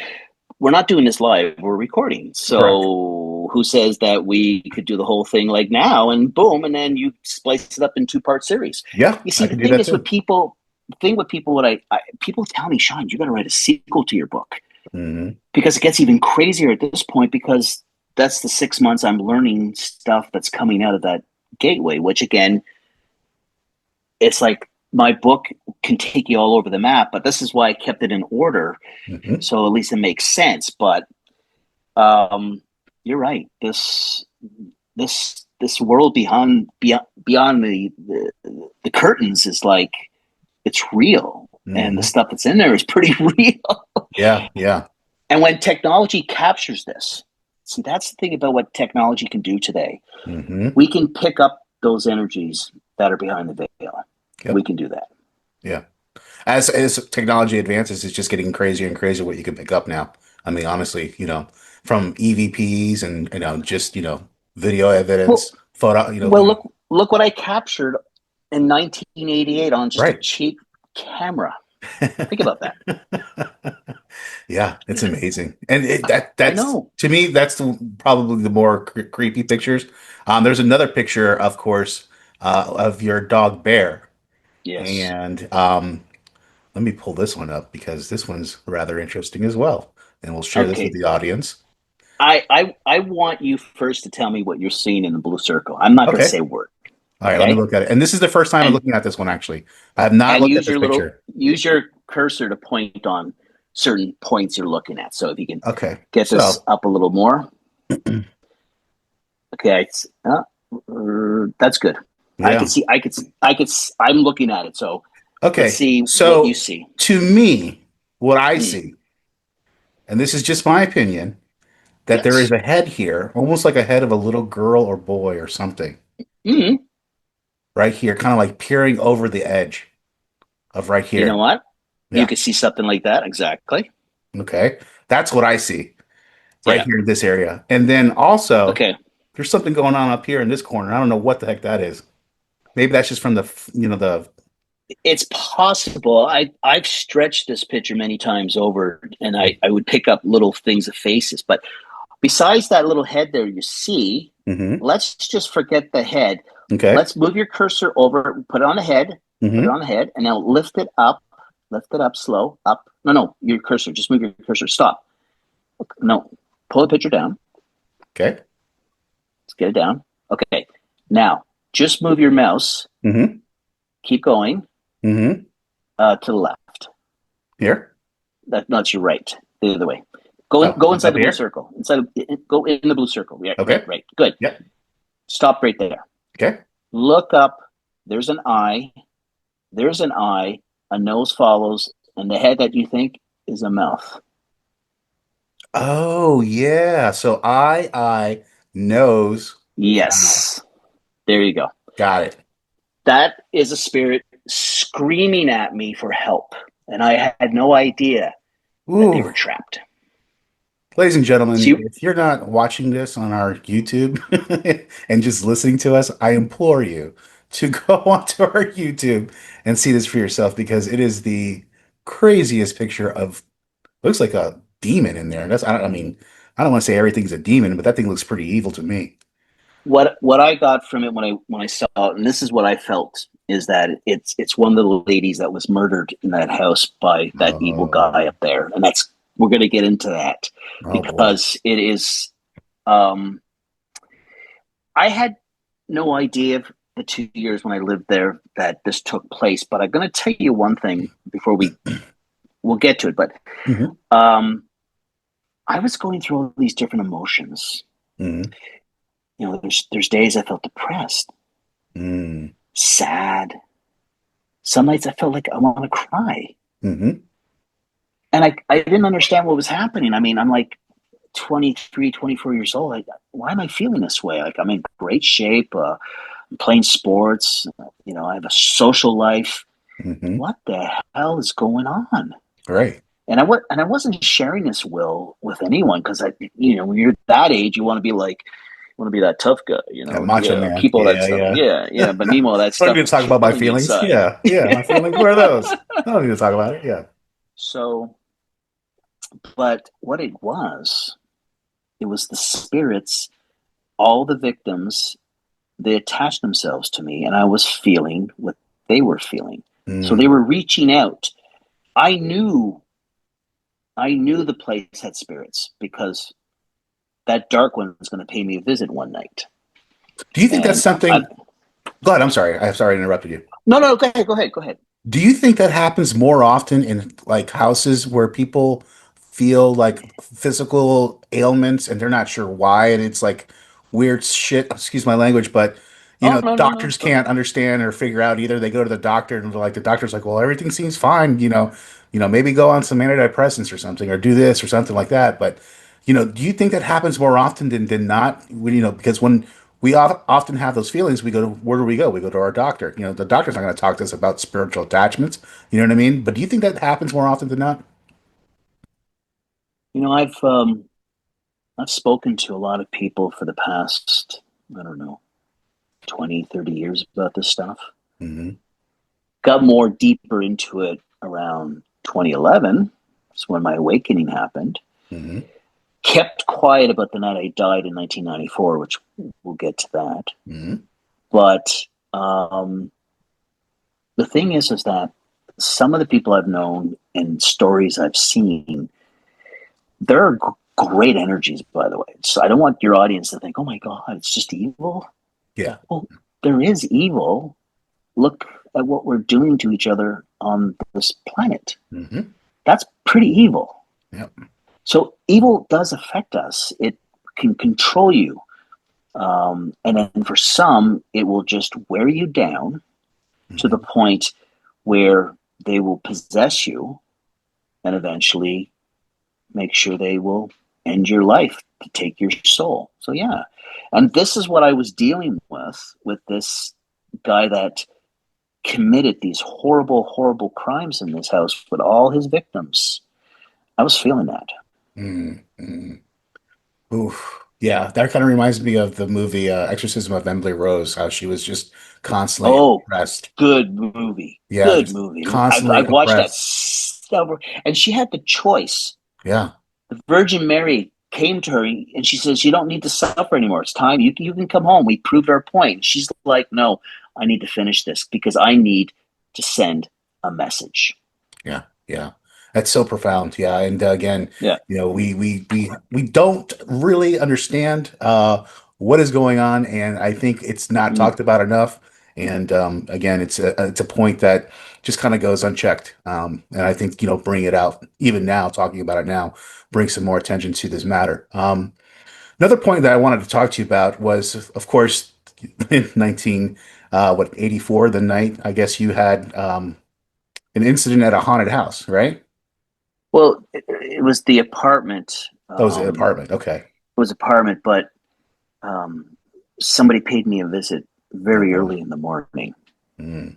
we're not doing this live; we're recording. Correct. So who says that we could do the whole thing like now and boom, and then you splice it up in 2-part series? Yeah, You see, I the can do thing that is with too. people, what people tell me, Sean, you got to write a sequel to your book, Hmm. because it gets even crazier at this point, because that's the 6 months I'm learning stuff that's coming out of that gateway, which again, it's like my book can take you all over the map, but this is why I kept it in order. Hmm. So at least it makes sense. But um, you're right. This world beyond the curtains is like, it's real, and the Hmm. stuff that's in there is pretty real. Yeah, yeah. And when technology captures this, see, that's the thing about what technology can do today. Hmm. We can pick up those energies that are behind the veil. We Yep. can do that. Yeah. As technology advances, it's just getting crazier and crazier what you can pick up now. I mean, honestly, from EVPs and just video Well, evidence, photo, well, look what I captured in 1988 on just a right. cheap camera. Think about that. Yeah, it's amazing, and I that's know. to me that's probably the more creepy pictures. There's another picture, of course, of your dog Bear, Yes. and let me pull this one up because this one's rather interesting as well, and we'll share this with Okay. the audience. I want you first to tell me what you're seeing in the blue circle. I'm not going to Okay, say a word. all right, let me Okay. look at it, and this is the first time I'm And looking at this one actually. I have not looked at this picture. use your cursor to point on certain points you're looking at. So if you can Okay, get this so up a little more. Okay. That's good. I yeah, can see. I'm looking at it. So let's okay, see what you so see. to me, what I Mm, see, and this is just my opinion, that there is yes. a head here, almost like a head of a little girl or boy or something, Mm, right here, kind of like peering over the edge of right you know here. what? You Yeah. could see something like that. Exactly. Okay. That's what I see right Yeah. here in this area. And then also, Okay. there's something going on up here in this corner. I don't know what the heck that is. Maybe that's just from the. It's possible. I've stretched this picture many times over, and I would pick up little things of faces. But besides that little head there you see, Hmm. let's just forget the head. Okay. Let's move your cursor over, put it on the head, put it Hmm. on the head, and now lift it up, slow, up. No, your cursor, just move your cursor, stop. No, pull the picture down. Okay. Let's get it down. Okay, now just move your mouse, Hmm. keep going Hmm. to the left. Here. That's your right, the other way. Oh, Go like inside up the blue here. circle. Go in the blue circle. Yeah, Okay. right. Good. Yep. Stop right there. Okay. Look up. There's an eye. There's an eye. A nose follows, and the head that you think is a mouth. Oh yeah. So I nose mouth. Yes. There you go. Got it. That is a spirit screaming at me for help, and I had no idea that they Ooh. were trapped. Ladies and gentlemen, So if you're not watching this on our YouTube and just listening to us, I implore you to go onto our YouTube and see this for yourself because it is the craziest picture of looks like a demon in there. I mean, I don't want to say everything's a demon, but that thing looks pretty evil to me. what I got from it when I saw it, and this is what I felt, is that it's one of the ladies that was murdered in that house by that evil guy Oh, up there, and that's we're going to get into that oh boy. because it is. Um, I had no idea the 2 years when I lived there that this took place, but I'm going to tell you one thing before we'll get to it. But Hmm. um, I was going through all these different emotions. Hmm. There's days I felt depressed, Mm. sad. some nights I felt like I want to cry. Mm-hmm. And I didn't understand what was happening. I mean, I'm like 23, 24 years old. Like, why am I feeling this way? Like, I'm in great shape. I'm playing sports. I have a social life. Mm-hmm. What the hell is going on? Right. And I wasn't sharing this will with anyone because when you're that age, you want to be that tough guy, Yeah, macho man. keep all that Yeah, stuff. yeah. Yeah, yeah. But meanwhile, that I don't stuff need to is talk about my killing you feelings. inside. Yeah, yeah. My feelings. Where are those? I don't need to talk about it. Yeah. So, but what it was the spirits, all the victims, they attached themselves to me, and I was feeling what they were feeling. So they Mm. were reaching out. I knew the place had spirits because that dark one was going to pay me a visit one night. Do you think that's And something? Go ahead. I'm sorry. I'm sorry I interrupted you. no, go ahead. Do you think that happens more often in like houses where people feel like physical ailments and they're not sure why, and it's like weird shit, excuse my language, but Oh no. doctors can't understand or figure out either. They go to the doctor and like the doctor's like, well, everything seems fine, maybe go on some antidepressants or something or do this or something like that. But do you think that happens more often than not? Because when we often have those feelings, we go to, where do we go? We go to our doctor. The doctor's not going to talk to us about spiritual attachments. You know what I mean? But do you think that happens more often than not? I've spoken to a lot of people for the past, I don't know, 20, 30 years about this stuff. Mm-hmm. Got more deeper into it around 2011. That's when my awakening happened. Mm-hmm. Kept quiet about the night I died in 1994, which we'll get to that. Mm-hmm. But the thing is that some of the people I've known and stories I've seen, there are great energies, by the way. So I don't want your audience to think, oh my God, it's just evil. Yeah. Well, there is evil. Look at what we're doing to each other on this planet. Mm-hmm. That's pretty evil. Yep. So evil does affect us. It can control you. And then for some, it will just wear you down to the point where they will possess you and eventually make sure they will end your life to take your soul. So yeah. And this is what I was dealing with this guy that committed these horrible, horrible crimes in this house with all his victims. I was feeling that. Mm-hmm. Oof. Yeah, that kind of reminds me of the movie Exorcism of Emily Rose, how she was just constantly Oh, oppressed. good movie. Yeah, Good just movie. constantly I've watched that oppressed. several, and she had the choice. Yeah. The Virgin Mary came to her and she says, "You don't need to suffer anymore. It's time. You can come home. We proved our point." She's like, "No, I need to finish this because I need to send a message." Yeah, yeah, that's so profound. Yeah, and again, Yeah. we don't really understand what is going on, and I think it's not Mm. talked about enough. And again, it's a point that just kind of goes unchecked. And I think bring it out even now, talking about it now, bring some more attention to this matter. Another point that I wanted to talk to you about was, of course, in 84, the night I guess you had an incident at a haunted house, right? Well, it was the apartment. That was an apartment. Okay. It was apartment, but um, somebody paid me a visit Oh very boy. early in the morning, Mm.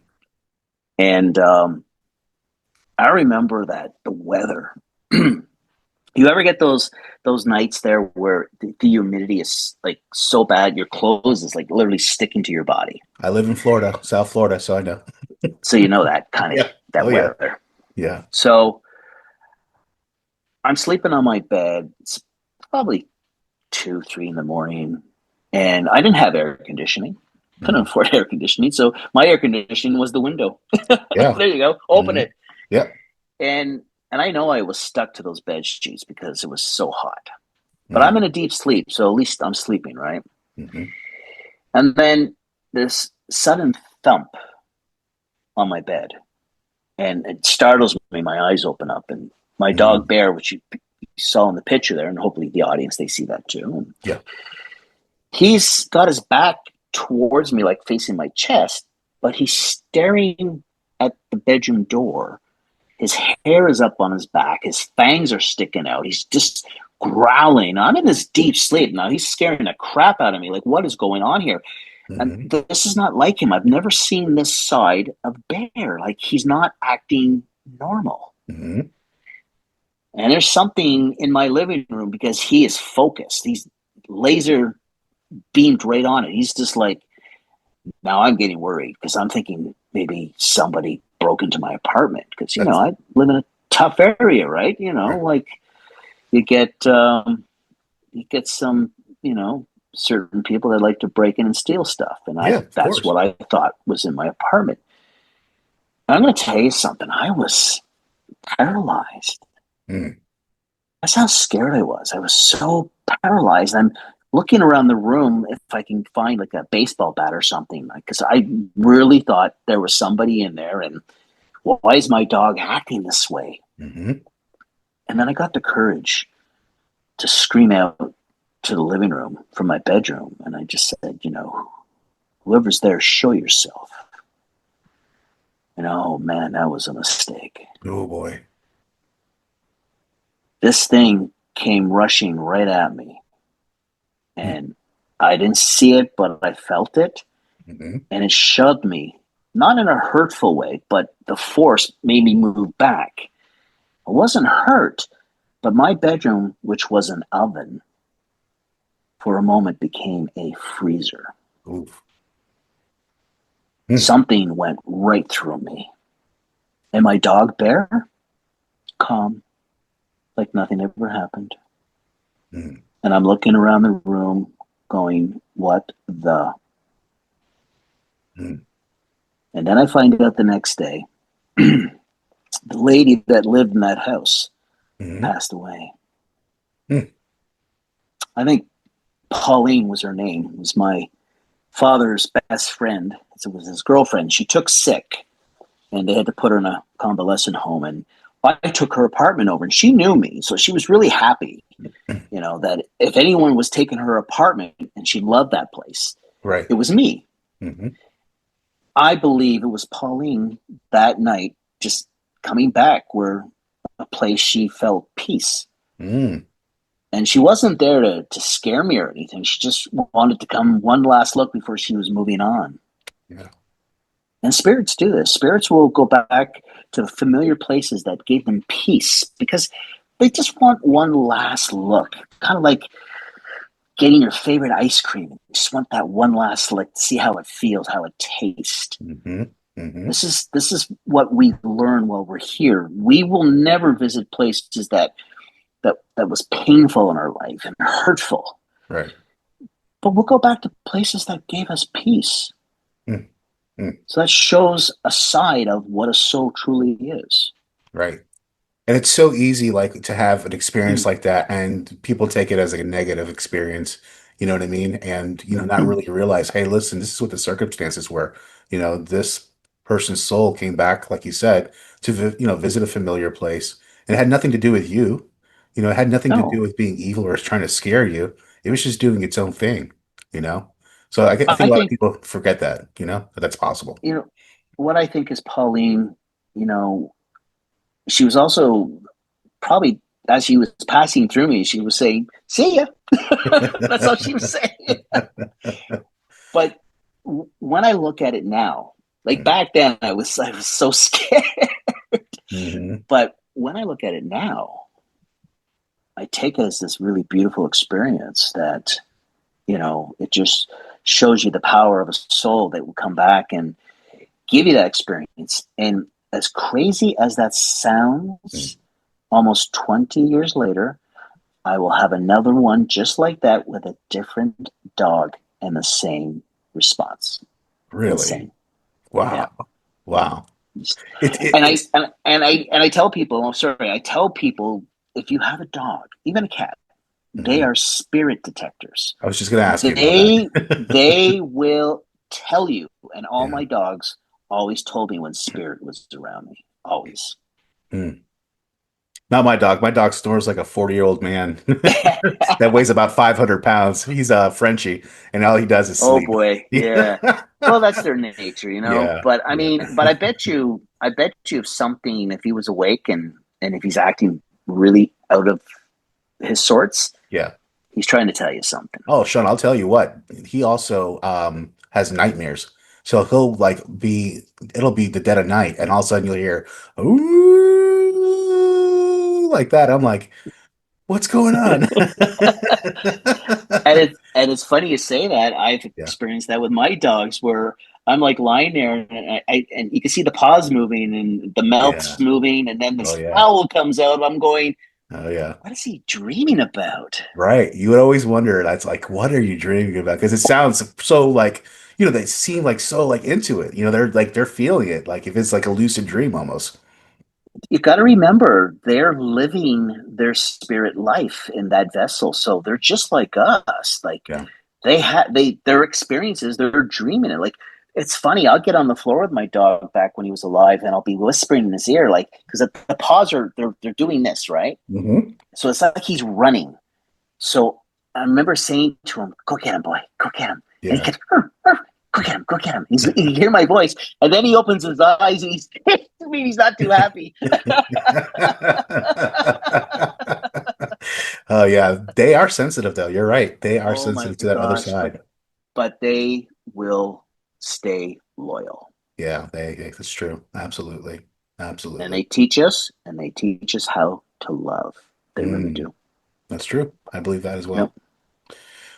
and I remember that the weather. You ever get those nights there where the humidity is like so bad your clothes is like literally sticking to your body? I live in Florida, South Florida, so I know. So you know that kind of Yeah. that Oh yeah. weather. Yeah. So I'm sleeping on my bed. It's probably 2, 3 in the morning, and I didn't have air conditioning. Couldn't Mhm. afford air conditioning, so my air conditioning was the window. Yeah. There you go. Open Hmm. it. Yep. And I know I was stuck to those bed sheets because it was so hot. But Mm. I'm in a deep sleep, so at least I'm sleeping, right? Hmm. And then this sudden thump on my bed, and it startles me. My eyes open up, and my dog Mm. Bear, which you saw in the picture there, and hopefully the audience they see that too. And Yeah. he's got his back towards me, like facing my chest, but he's staring at the bedroom door. His hair is up on his back. His fangs are sticking out. He's just growling. I'm in this deep sleep now. He's scaring the crap out of me. Like, what is going on here? And Mm-hmm. this is not like him. I've never seen this side of Bear. Like, he's not acting normal. Mm-hmm. And there's something in my living room because he is focused. He's laser beamed right on it. He's just like, now I'm getting worried because I'm thinking maybe somebody broke into my apartment because, I live in a tough area, right? Right. Like you get some, certain people that like to break in and steal stuff. And Yeah, of that's course. what I thought was in my apartment. And I'm going to tell you something. I was paralyzed. Mm. That's how scared I was. I was so paralyzed. I'm looking around the room if I can find like a baseball bat or something, because I really thought there was somebody in there. And why is my dog acting this way? Mm-hmm. And then I got the courage to scream out to the living room from my bedroom. And I just said, whoever's there, show yourself. And oh man, that was a mistake. Oh boy. This thing came rushing right at me. And I didn't see it, but I felt it. Mm-hmm. And it shoved me, not in a hurtful way, but the force made me move back. I wasn't hurt, but my bedroom, which was an oven, for a moment became a freezer. Oof. Something went right through me. And my dog Bear, calm, like nothing ever happened. Mm. And I'm looking around the room going, what the? Mm. And then I find out the next day, the lady that lived in that house passed away. Mm. I think Pauline was her name. It was my father's best friend. It was his girlfriend. She took sick, and they had to put her in a convalescent home. And I took her apartment over, and she knew me, so she was really happy, that if anyone was taking her apartment, and she loved that place, Right. it was me. Mm-hmm. I believe it was Pauline that night just coming back where a place she felt peace. Mm. And she wasn't there to scare me or anything. She just wanted to come one last look before she was moving on. Yeah. And spirits do this. Spirits will go back to the familiar places that gave them peace because they just want one last look. Kind of like getting your favorite ice cream. You just want that one last look to see how it feels, how it tastes. Mm-hmm. Mm-hmm. This is what we learn while we're here. We will never visit places that was painful in our life and hurtful. Right. But we'll go back to places that gave us peace. Mm-hmm. So that shows a side of what a soul truly is. Right. And it's so easy, like, to have an experience like that, and people take it as like a negative experience. You know what I mean? And not really realize, hey, listen, this is what the circumstances were. This person's soul came back, like you said, to visit a familiar place, and it had nothing to do with you. It had nothing to do No, with being evil or trying to scare you. It was just doing its own thing. You know. So I think I a lot of think, people forget that. That that's possible. what I think is Pauline, she was also probably, as she was passing through me, she was saying, see ya. That's all she was saying. But when I look at it now, like back then, I was so scared. Mm-hmm. But when I look at it now, I take it as this really beautiful experience that, it just shows you the power of a soul that will come back and give you that experience. And as crazy as that sounds, almost 20 years later, I will have another one just like that with a different dog and the same response. Really? Insane. Yeah. Wow. Wow. And I It's. tell people, I'm sorry, I tell people if you have a dog, even a cat, they Mhm. are spirit detectors. I was just going to ask you about that. They will tell you, and all Yeah. my dogs always told me when spirit was around me. Always. Mm. Not my dog. My dog snores like a 40-year-old man that weighs about 500 pounds. He's a Frenchie, and all he does is Oh sleep. boy, yeah. Well, that's their nature, you know. Yeah, But I yeah, mean, but I bet you if something, if he was awake and if he's acting really out of his sorts, yeah. he's trying to tell you something. Oh, Sean, I'll tell you what. He also has nightmares. So he'll like it'll be the dead of night, and all of a sudden you'll hear ooh like that. I'm like, what's going on? And it's funny you say that. I've Yeah, experienced that with my dogs, where I'm like lying there, and and you can see the paws moving and the yeah. mouth's moving, and then Oh this yeah. owl comes out. I'm going, Oh yeah. what is he dreaming about? Right. You would always wonder, that's like, what are you dreaming about? Because it sounds so like, they seem like so like into it. They're feeling it. Like if it's like a lucid dream almost. You got to remember, they're living their spirit life in that vessel, so they're just like us. Like Yeah. their experiences, they're dreaming it. Like it's funny. I'll get on the floor with my dog back when he was alive, and I'll be whispering in his ear, like because the paws are they're doing this right. Hmm. So it's like he's running. So I remember saying to him, "Go get him, boy. Go get him." And he Yeah. kept, "Arr, arr, go get him, go get him." He can hear my voice, and then he opens his eyes, and he's I mean, he's not too happy. Oh yeah. They are sensitive though. You're right. They are Oh my sensitive to that other gosh, side. but they will stay loyal. Yeah, that's true. Absolutely. And Absolutely. they teach us how to love. They really Mm, do. that's true. I believe that as Yep. well.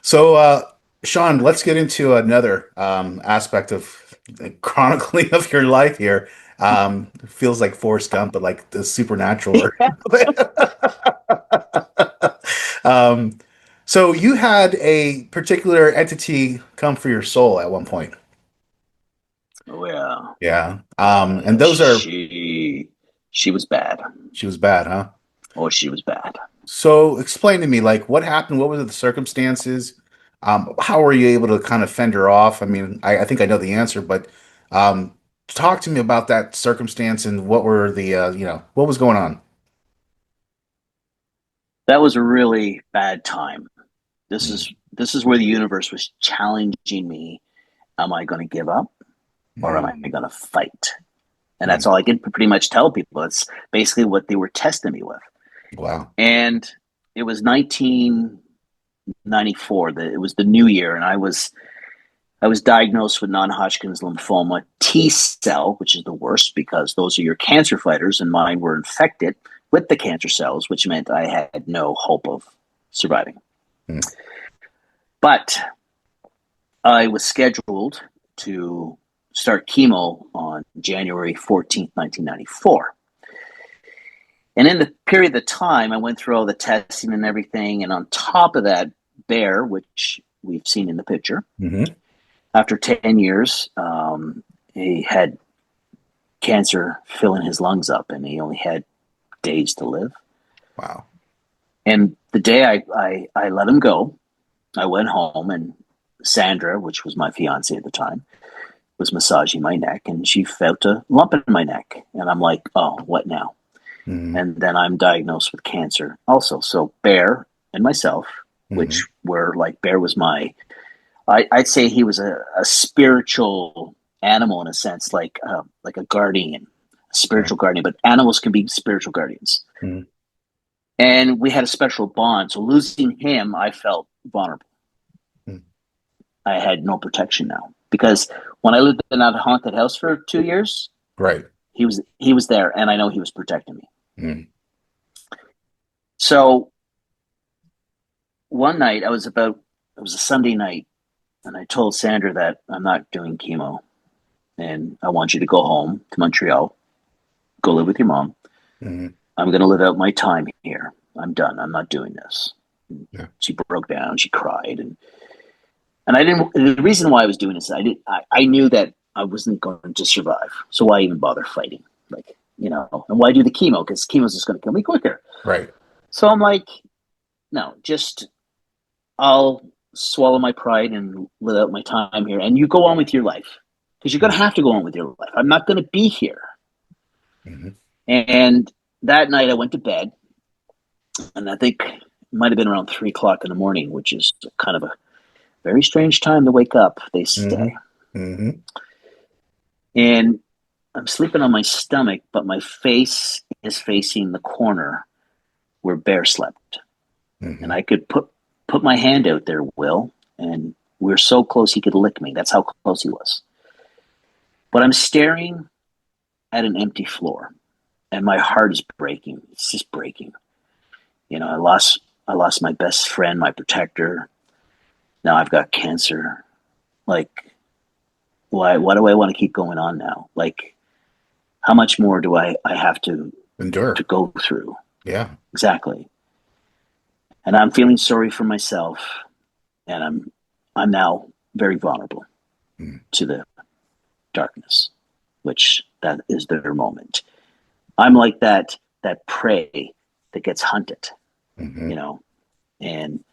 So, Sean, let's get into another aspect of the chronicling of your life here. Feels like Forrest Gump, but like the supernatural. um, so you had a particular entity come for your soul at one point. Oh yeah. Yeah. And Yeah, those are, she was bad. she was bad, huh? Oh, she was bad. So explain to me, like, what happened? What were the circumstances? How were you able to kind of fend her off? I mean, I think I know the answer, but um, talk to me about that circumstance and what were what was going on? That was a really bad time. This Mm, is this is where the universe was challenging me. Am I going to give up or am I mm, going to fight? And that's mm. all I could pretty much tell people. It's basically what they were testing me with. Wow. And it was 1994. It was the new year, and I was diagnosed with non-Hodgkin's lymphoma T cell, which is the worst because those are your cancer fighters, and mine were infected with the cancer cells, which meant I had no hope of surviving. Mm, But I was scheduled to start chemo on January 14th, 1994. And in the period of time, I went through all the testing and everything. And on top of that, Bear, which we've seen in the picture, hmm. after 10 years, he had cancer filling his lungs up and he only had days to live. Wow. And the day I let him go, I went home and Sandra, which was my fiance at the time, was massaging my neck and she felt a lump in my neck. And I'm like, oh, what now? Hmm. And then I'm diagnosed with cancer also. So Bear and myself, Hmm. which were like, Bear was I'd say he was a spiritual animal in a sense, like a guardian, a Right. spiritual guardian, but animals can be spiritual guardians. Hmm. And we had a special bond. So losing him, I felt vulnerable. Hmm. I had no protection now because when I lived in that haunted house for 2 years, Right. he was there, and I know he was protecting me. Hmm. So one night, it was a Sunday night, and I told Sandra that I'm not doing chemo, and I want you to go home to Montreal, go live with your mom. Hmm. I'm going to live out my time here. I'm done. I'm not doing this. And Yeah. she broke down. She cried, and I didn't. The reason why I was doing this, I knew that I wasn't going to survive. So why even bother fighting? Like, and why do the chemo? Because chemo's just going to kill me quicker. Right. So I'm like, no, just I'll swallow my pride and live out my time here, and you go on with your life because you're going to Hmm. have to go on with your life. I'm not going to be here. Hmm. And that night I went to bed, and I think it might have been around 3 o'clock in the morning, which is kind of a very strange time to wake up, they say. Mm-hmm. And I'm sleeping on my stomach, but my face is facing the corner where Bear slept. Mm-hmm. And I could put my hand out there, Will, and we were so close he could lick me. That's how close he was. But I'm staring at an empty floor, and my heart is breaking. It's just breaking. You know, I lost my best friend, my protector. Now I've got cancer. Like, why do I want to keep going on now? Like, how much more do I have to Endure to go through? Yeah. Exactly. And I'm feeling sorry for myself, and I'm now very vulnerable to the darkness, which that is their moment. I'm like that prey that gets hunted, you know, and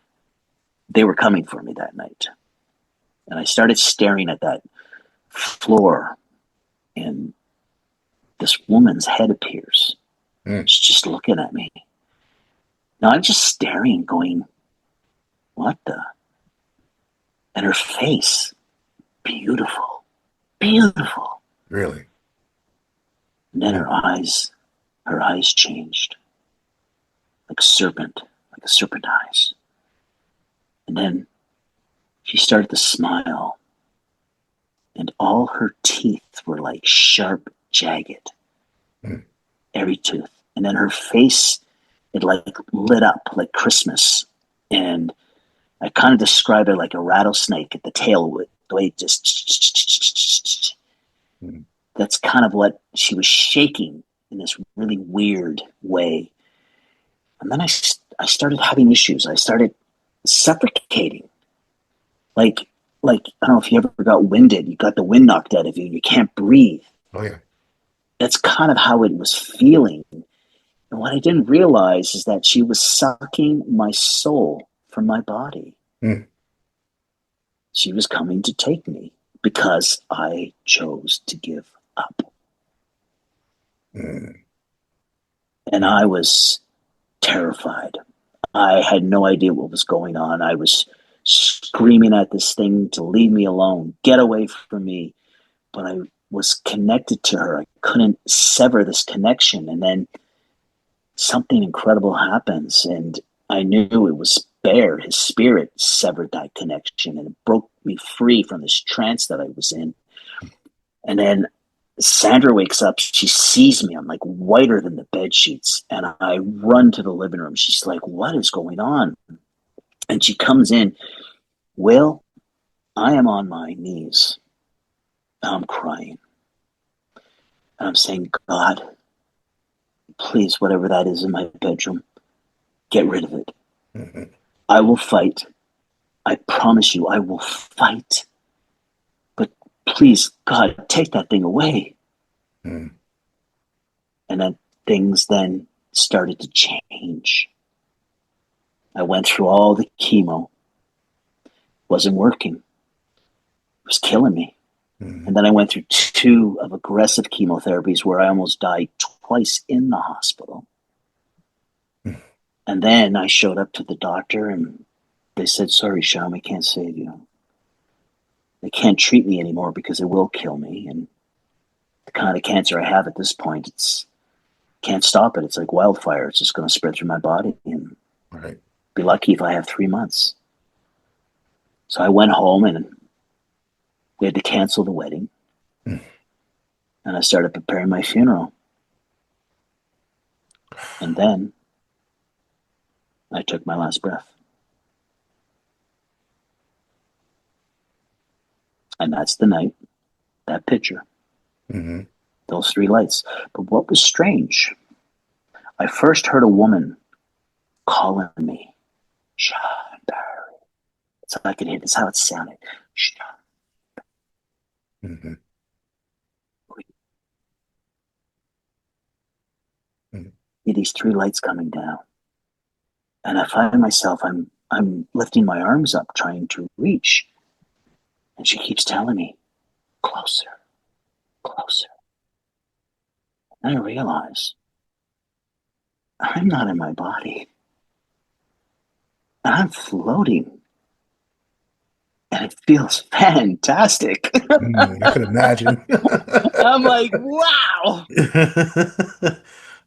they were coming for me that night. And I started staring at that floor, and this woman's head appears. She's just looking at me. Now I'm just staring, going, what the? And her face, beautiful, beautiful. Really? And then her eyes changed, like a serpent eyes. And then she started to smile, and all her teeth were like sharp, jagged, every tooth. And then her face, it like lit up like Christmas. And I kind of describe it like a rattlesnake at the tail, with the way it just. That's kind of what she was shaking in this really weird way. And then I started having issues. I started suffocating. Like, I don't know if you ever got winded. You got the wind knocked out of you and you can't breathe. Oh, yeah. That's kind of how it was feeling. And what I didn't realize is that she was sucking my soul from my body. She was coming to take me because I chose to give up. And I was terrified. I had no idea what was going on. I was screaming at this thing to leave me alone, get away from me. But I was connected to her. I couldn't sever this connection. And then something incredible happens. And I knew it was Bear. His spirit severed that connection and it broke me free from this trance that I was in. And then Sandra wakes up. She sees me. I'm like whiter than the bed sheets. And I run to the living room. She's like, what is going on? And she comes in. Will, I am on my knees. I'm crying. And I'm saying, God, please, whatever that is in my bedroom, get rid of it. I will fight. I promise you, I will fight. But please, God, take that thing away. And then things then started to change. I went through all the chemo. Wasn't working. It was killing me. And then I went through 2 of aggressive chemotherapies where I almost died twice in the hospital. And then I showed up to the doctor and they said, sorry, Shawn, we can't save you. They can't treat me anymore because it will kill me. And the kind of cancer I have at this point, can't stop it. It's like wildfire. It's just going to spread through my body and be lucky if I have 3 months. So I went home and we had to cancel the wedding. And I started preparing my funeral. And then I took my last breath. And that's the night, that picture, those 3 lights. But what was strange, I first heard a woman calling me, Shawn Barry. So I could hear this, how it sounded. Shawn. These 3 lights coming down. And I find myself, I'm lifting my arms up, trying to reach. And she keeps telling me, closer, closer. And I realize I'm not in my body. I'm floating. And it feels fantastic. I could imagine. I'm like, wow.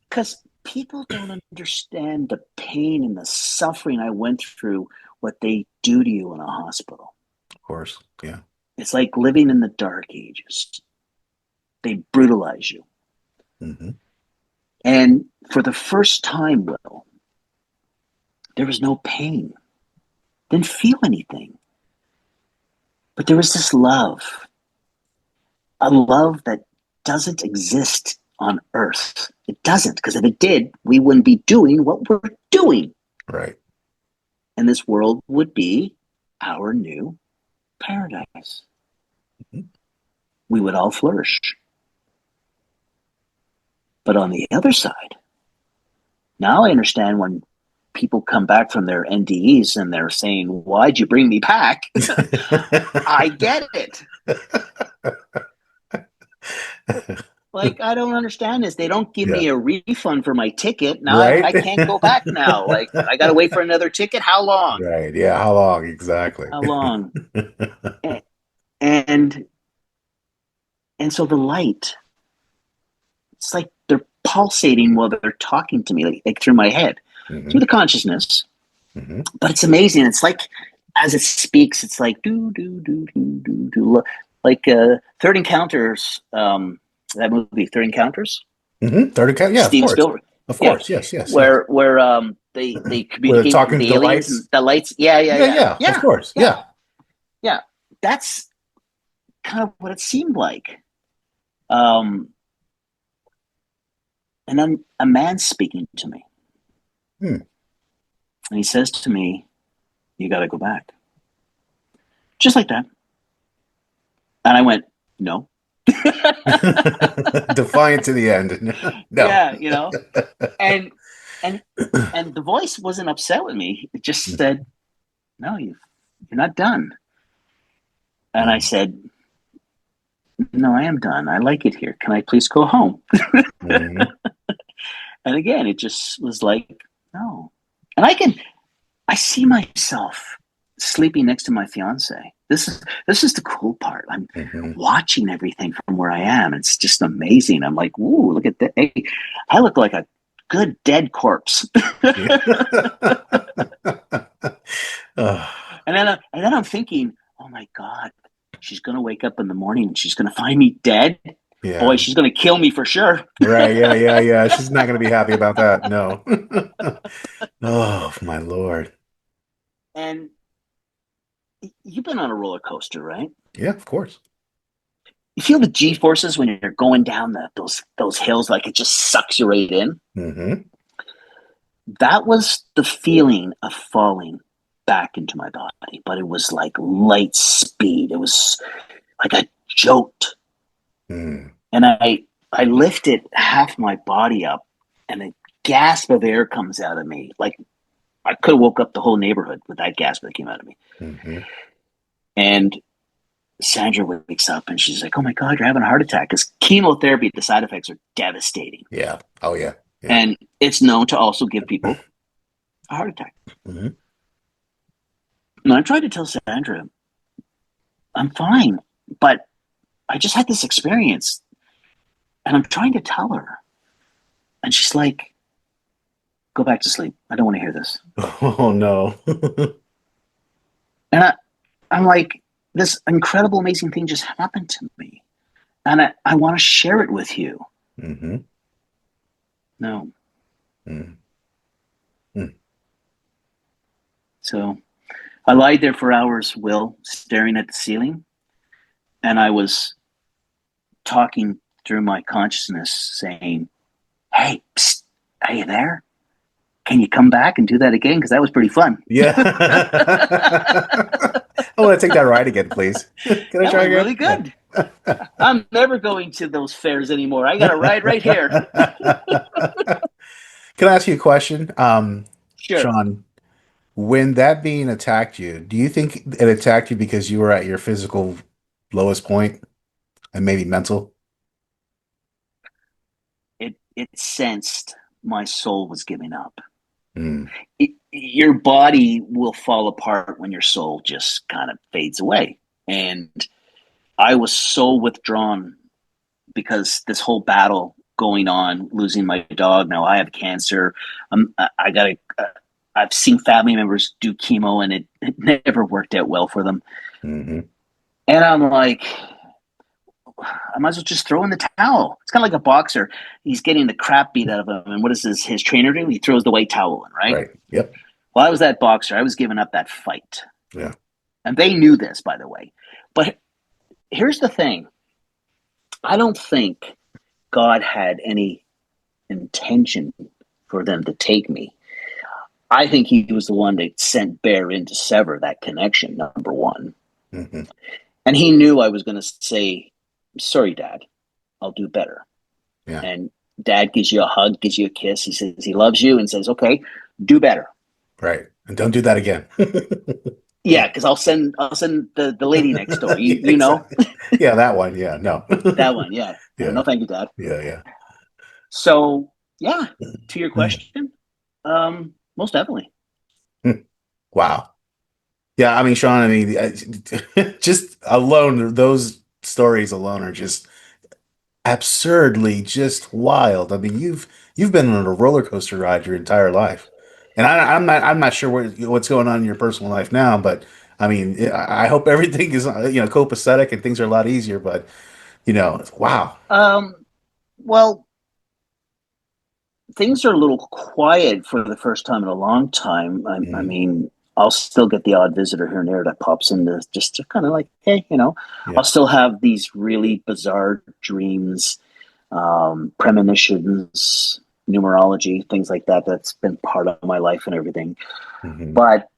Because people don't understand the pain and the suffering I went through, what they do to you in a hospital. Of course. Yeah. It's like living in the dark ages. They brutalize you. Mm-hmm. And for the first time, Will, there was no pain. Didn't feel anything. But there was this love. A love that doesn't exist on Earth. It doesn't, because if it did, we wouldn't be doing what we're doing. Right. And this world would be our new paradise. Mm-hmm. We would all flourish. But on the other side, now I understand when people come back from their NDEs and they're saying, why'd you bring me back? I get it. Like, I don't understand this. They don't give me a refund for my ticket. Now Right. I can't go back now. Like, I got to wait for another ticket. How long? Right. Yeah. How long? Exactly. How long? and so the light, it's like they're pulsating while they're talking to me, like through my head, Mm-hmm. through the consciousness. Mm-hmm. But it's amazing. It's like, as it speaks, it's like do do do do do do, like Third Encounters. That movie, Third Encounters. Mm-hmm. Third account. Yeah. Steven Of course. Spielberg. Of Yeah. course. Yes. Yes. Where they Where they're communicate talking with to the the aliens lights. and the lights. Yeah. Yeah. Of course. Yeah. Yeah. That's kind of what it seemed like. And then a man speaking to me. And he says to me, you got to go back. Just like that. And I went, no. Defiant to the end. No. Yeah, and the voice wasn't upset with me. It just said, no, you're not done. And I said, no, I am done. I like it here. Can I please go home? Mm-hmm. And again, it just was like, no. And I see myself sleeping next to my fiance. This is the cool part. I'm watching everything from where I am. It's just amazing. I'm like, ooh, look at that. Hey, I look like a good dead corpse. And then I'm thinking, oh my God, she's gonna wake up in the morning and she's gonna find me dead. Yeah. Boy, she's gonna kill me for sure. Right. Yeah. She's not going to be happy about that. No. Oh, my Lord. And you've been on a roller coaster, right? Yeah, of course. You feel the G-forces when you're going down those hills, like it just sucks you right in. Mm-hmm. That was the feeling of falling back into my body, but it was like light speed. It was like a jolt. And I lifted half my body up, and a gasp of air comes out of me. Like I could have woke up the whole neighborhood with that gasp that came out of me. Mm-hmm. And Sandra wakes up and she's like, oh my God, you're having a heart attack. Because chemotherapy, the side effects are devastating. Yeah. Oh, yeah. And it's known to also give people a heart attack. Mm-hmm. And I tried to tell Sandra, I'm fine, but I just had this experience. And I'm trying to tell her. And she's like, go back to sleep. I don't want to hear this. Oh, no. And I'm like, this incredible, amazing thing just happened to me. And I want to share it with you. Mm-hmm. No. Mm-hmm. So I lied there for hours, Will, staring at the ceiling. And I was talking through my consciousness saying, hey, psst, are you there? Can you come back and do that again? Because that was pretty fun. Yeah. I want to take that ride again, please. Can I try again? Really good. I'm never going to those fairs anymore. I got a ride right here. Can I ask you a question? Sure. Shawn, when that being attacked you, do you think it attacked you because you were at your physical lowest point and maybe mental? It sensed my soul was giving up. Mm. Your body will fall apart when your soul just kind of fades away. And I was so withdrawn because this whole battle going on, losing my dog. Now I have cancer. I've seen family members do chemo and it never worked out well for them. Mm-hmm. And I'm like, I might as well just throw in the towel. It's kind of like a boxer. He's getting the crap beat out of him. And what does his trainer do? He throws the white towel in, right? Right. Yep. Well, I was that boxer. I was giving up that fight. Yeah. And they knew this, by the way. But here's the thing. I don't think God had any intention for them to take me. I think he was the one that sent Bear in to sever that connection, number one. Mm-hmm. And he knew I was going to say, sorry, Dad, I'll do better. Yeah. And Dad gives you a hug, gives you a kiss. He says he loves you and says, okay, do better. Right. And don't do that again. Yeah, because I'll send the lady next door. You know? Yeah, that one. Yeah, no. That one, yeah. Yeah. No, thank you, Dad. Yeah, yeah. So, yeah, to your question, most definitely. Wow. Yeah, I mean, Shawn, I mean, just alone, those stories alone are just absurdly just wild. I mean, you've been on a roller coaster ride your entire life, and I'm not sure what's going on in your personal life now, but I mean, I hope everything is copacetic and things are a lot easier. But wow. Well, things are a little quiet for the first time in a long time. I mean, I'll still get the odd visitor here and there that pops in just to kind of like, hey, Yeah. I'll still have these really bizarre dreams, premonitions, numerology, things like that. That's been part of my life and everything. Mm-hmm. But,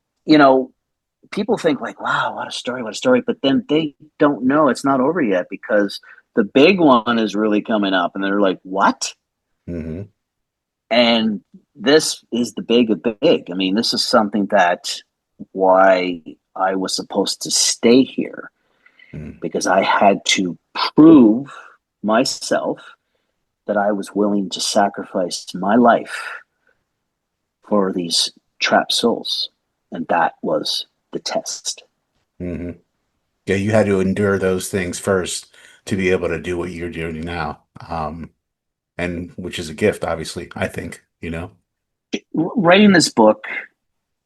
people think like, wow, what a story. But then they don't know it's not over yet because the big one is really coming up and they're like, what? Mm-hmm. And this is the big of big. I mean, this is something that why I was supposed to stay here because I had to prove myself that I was willing to sacrifice my life for these trapped souls. And that was the test. Mm-hmm. Yeah, you had to endure those things first to be able to do what you're doing now. And which is a gift, obviously, I think, Writing this book,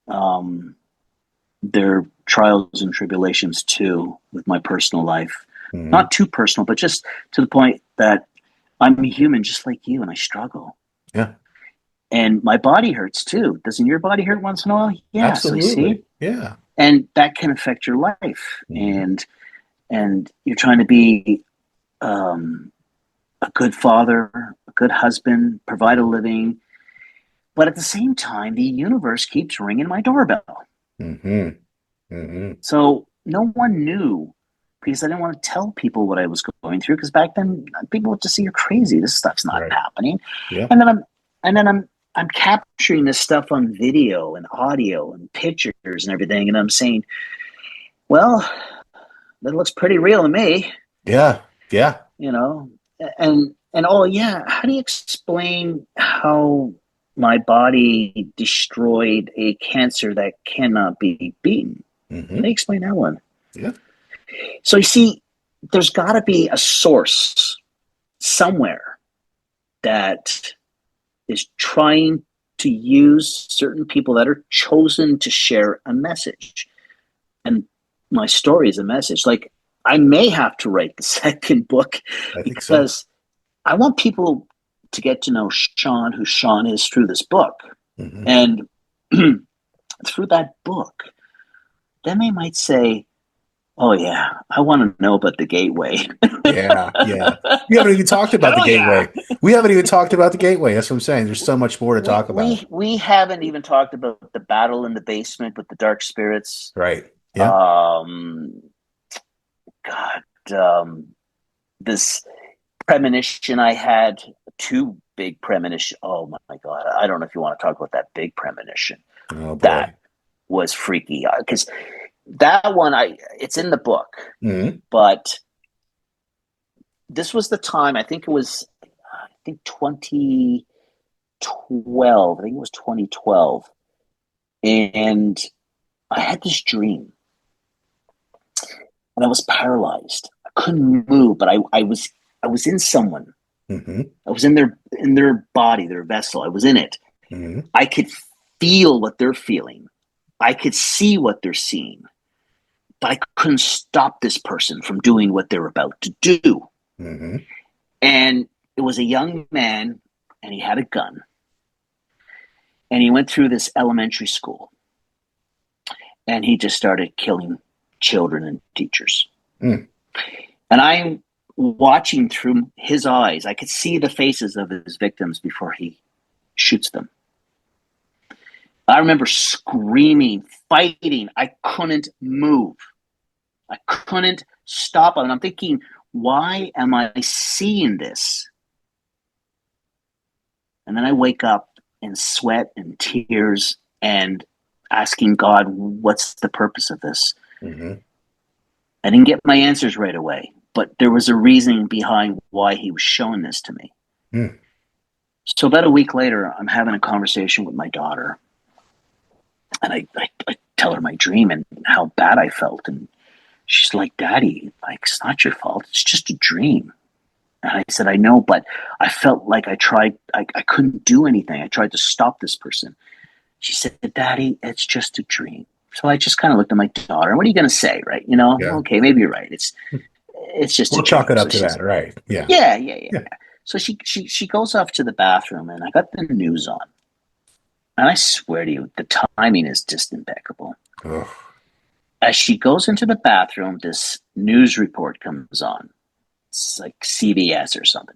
there are trials and tribulations too with my personal life. Mm-hmm. Not too personal, but just to the point that I'm a human just like you and I struggle. Yeah. And my body hurts too. Doesn't your body hurt once in a while? Yeah. Absolutely. So you see? Yeah. And that can affect your life. Mm-hmm. And you're trying to be a good father, a good husband, provide a living. But at the same time, the universe keeps ringing my doorbell. Mm-hmm. Mm-hmm. So no one knew because I didn't want to tell people what I was going through because back then people would just say you're crazy. This stuff's not happening. Yeah. And then I'm capturing this stuff on video and audio and pictures and everything, and I'm saying, well, that looks pretty real to me. Yeah. Yeah. And oh yeah, how do you explain how my body destroyed a cancer that cannot be beaten? Mm-hmm. How do you explain that one? Yeah. So you see, there's got to be a source somewhere that is trying to use certain people that are chosen to share a message. And my story is a message. Like, I may have to write the second book because I want people to get to know Shawn, who Shawn is, through this book. Mm-hmm. And through that book, then they might say, oh, yeah, I want to know about the gateway. Yeah, yeah. We haven't even talked about the gateway. Yeah. We haven't even talked about the gateway. That's what I'm saying. There's so much more to talk about. We haven't even talked about the battle in the basement with the dark spirits. Right. Yeah. This premonition I had, two big premonition. Oh, my God. I don't know if you want to talk about that big premonition. Oh, boy. That was freaky because that one, it's in the book, but this was the time, I think 2012 12. I think it was 2012. And I had this dream. And I was paralyzed. I couldn't move, but I was in someone. Mm-hmm. I was in their body, their vessel. I was in it. Mm-hmm. I could feel what they're feeling. I could see what they're seeing. But I couldn't stop this person from doing what they're about to do. Mm-hmm. And it was a young man, and he had a gun. And he went through this elementary school. And he just started killing children and teachers. Mm. And I'm watching through his eyes. I could see the faces of his victims before he shoots them. I remember screaming, fighting. I couldn't move. I couldn't stop him. And I'm thinking, why am I seeing this? And then I wake up in sweat and tears and asking God, what's the purpose of this? Mm-hmm. I didn't get my answers right away, but there was a reasoning behind why he was showing this to me. Mm. So about a week later, I'm having a conversation with my daughter. And I tell her my dream and how bad I felt. And she's like, Daddy, like, it's not your fault. It's just a dream. And I said, I know, but I felt like I couldn't do anything. I tried to stop this person. She said, Daddy, it's just a dream. So I just kind of looked at my daughter. What are you going to say, right? You know, Yeah. Okay, maybe you're right. It's just we'll a dream. chalk it up to that, right? Yeah. Yeah. So she goes off to the bathroom, and I got the news on. And I swear to you, the timing is just impeccable. Ugh. As she goes into the bathroom, this news report comes on. It's like CBS or something.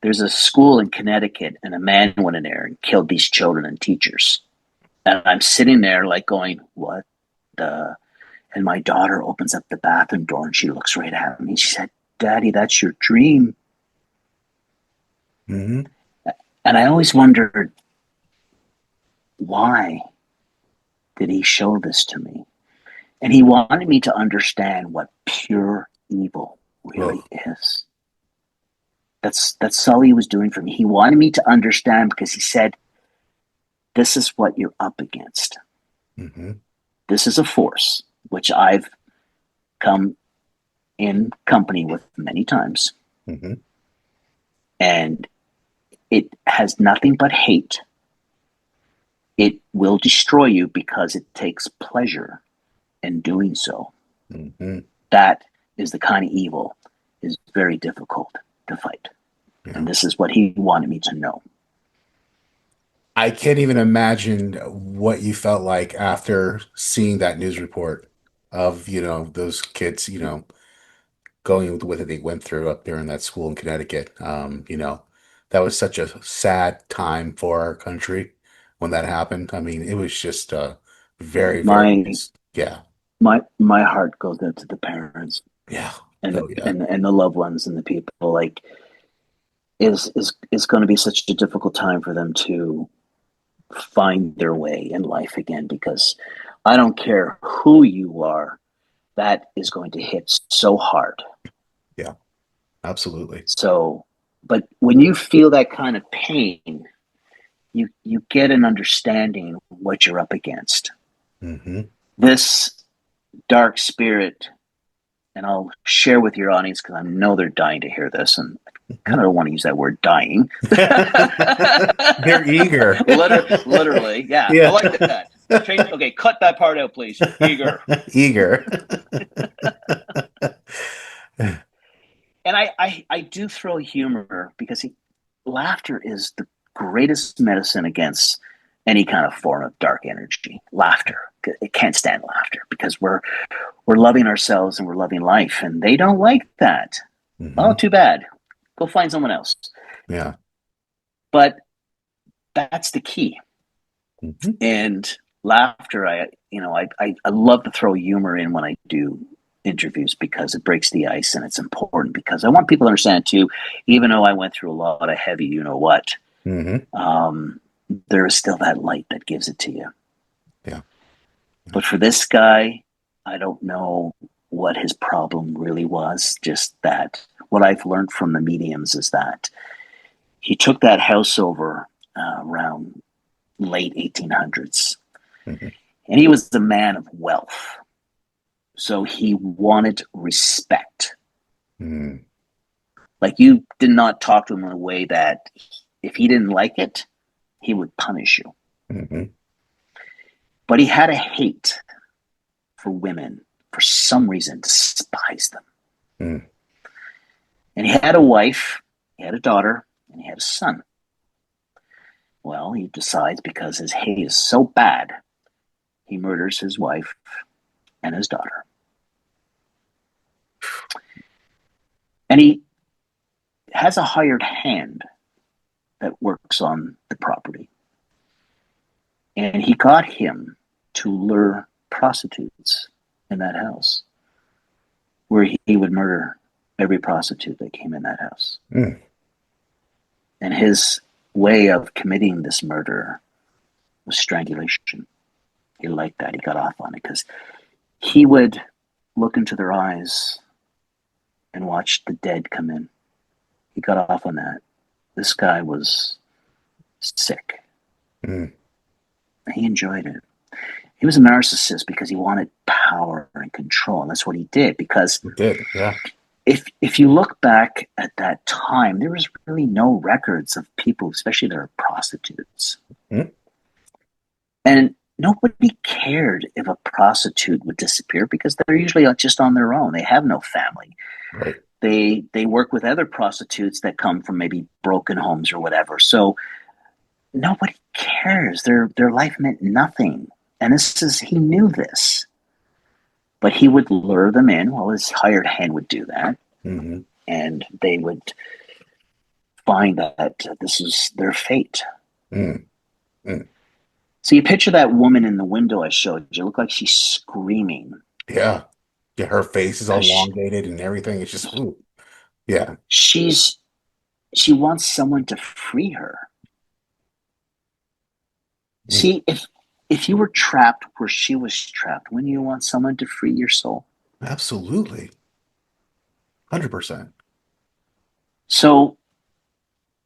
There's a school in Connecticut, and a man went in there and killed these children and teachers. And I'm sitting there like going, what the? And my daughter opens up the bathroom door, and she looks right at me. She said, Daddy, that's your dream. Mm-hmm. And I always wondered, why did he show this to me? And he wanted me to understand what pure evil really is. That's all he was doing for me. He wanted me to understand, because he said, this is what you're up against. Mm-hmm. This is a force which I've come in company with many times. Mm-hmm. And it has nothing but hate. It will destroy you because it takes pleasure in doing so. Mm-hmm. That is the kind of evil is very difficult to fight. Yeah. And this is what he wanted me to know. I can't even imagine what you felt like after seeing that news report of, those kids, going with what they went through up there in that school in Connecticut. That was such a sad time for our country when that happened. I mean, it was just very, very, yeah. My heart goes out to the parents. Yeah. And the loved ones and the people. Like, is going to be such a difficult time for them to find their way in life again, because I don't care who you are, that is going to hit so hard. Yeah, absolutely. So, but when you feel that kind of pain, you get an understanding of what you're up against. Mm-hmm. This dark spirit, and I'll share with your audience because I know they're dying to hear this, and I kind of don't want to use that word dying. They're eager. Literally, yeah. I like that. Okay, cut that part out, please. Eager. And I do throw humor, because laughter is the greatest medicine against any kind of form of dark energy. Laughter. It can't stand laughter, because we're loving ourselves and we're loving life, and they don't like that. Mm-hmm. Oh, too bad. Go find someone else. Yeah. But that's the key. Mm-hmm. And laughter, I love to throw humor in when I do interviews, because it breaks the ice, and it's important, because I want people to understand too, even though I went through a lot of heavy, mm-hmm. There is still that light that gives it to you. Yeah. But for this guy, I don't know what his problem really was. Just that what I've learned from the mediums is that he took that house over around late 1800s. Mm-hmm. And he was the man of wealth. So he wanted respect. Mm-hmm. Like, you did not talk to him in a way that if he didn't like it, he would punish you. Mm-hmm. But he had a hate for women, for some reason, despised them. Mm. And he had a wife, he had a daughter, and he had a son. Well, he decides, because his hate is so bad, he murders his wife and his daughter. And he has a hired hand that works on the property. And he got him to lure prostitutes in that house, where he would murder every prostitute that came in that house. Mm. And his way of committing this murder was strangulation. He liked that. He got off on it because he would look into their eyes and watch the dead come in. He got off on that. This guy was sick. Mm. He enjoyed it. He was a narcissist because he wanted power and control, and that's what he did. Because He did, yeah. if you look back at that time, there was really no records of people, especially that are prostitutes. Mm. And nobody cared if a prostitute would disappear because they're usually just on their own. They have no family. Right. They work with other prostitutes that come from maybe broken homes or whatever. So nobody cares. Their life meant nothing. And he knew this. But he would lure them in. Well, his hired hand would do that. Mm-hmm. And they would find that this is their fate. Mm. Mm. So you picture that woman in the window I showed you. It looked like she's screaming. Yeah. Yeah, her face is elongated and everything. It's just, ooh. Yeah. She wants someone to free her. Mm. See, if you were trapped where she was trapped, wouldn't you want someone to free your soul? Absolutely. 100%. So,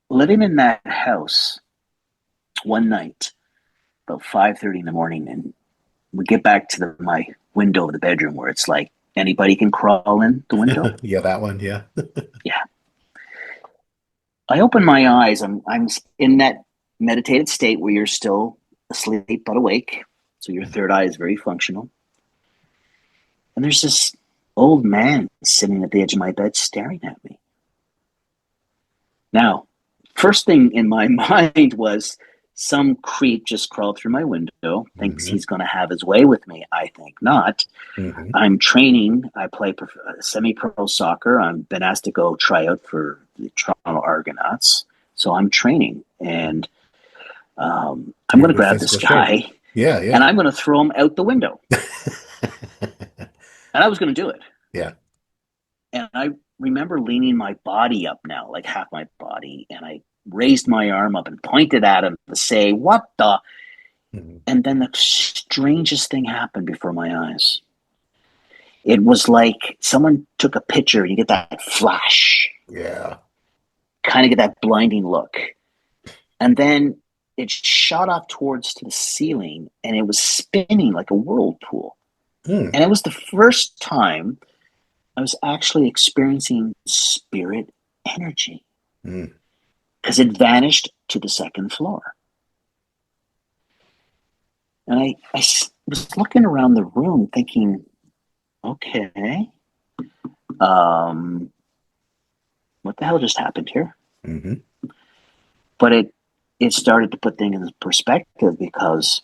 living in that house one night, about 5:30 in the morning, and we get back to my window of the bedroom where it's like anybody can crawl in the window. Yeah, that one. Yeah. Yeah. I open my eyes. I'm in that meditated state where you're still asleep but awake. So your third eye is very functional. And there's this old man sitting at the edge of my bed staring at me. Now, first thing in my mind was some creep just crawled through my window, thinks he's going to have his way with me. I think not. Mm-hmm. I'm training. I play semi-pro soccer. I've been asked to go try out for the Toronto Argonauts. So I'm training. And I'm going to grab this guy. Yeah, yeah. And I'm going to throw him out the window. And I was going to do it. Yeah. And I remember leaning my body up now, like half my body, and I raised my arm up and pointed at him to say, "What the?" Mm-hmm. And then the strangest thing happened before my eyes. It was like someone took a picture and you get that flash. Yeah. Kind of get that blinding look. And then it shot up towards to the ceiling and it was spinning like a whirlpool. Mm. And it was the first time I was actually experiencing spirit energy. Mm. Because it vanished to the second floor. And I was looking around the room thinking, okay, what the hell just happened here? Mm-hmm. But it started to put things in perspective because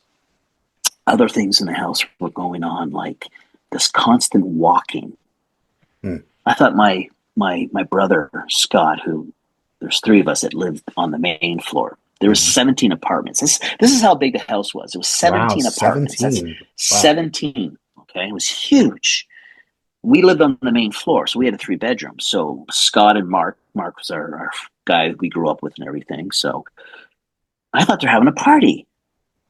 other things in the house were going on, like this constant walking. Mm. I thought my brother, Scott, who there's three of us that lived on the main floor. There was 17 apartments. This is how big the house was. It was 17 apartments. 17. Wow. 17. Okay. It was huge. We lived on the main floor, so we had a 3 bedrooms. So Scott and Mark was our guy we grew up with and everything. So I thought they're having a party.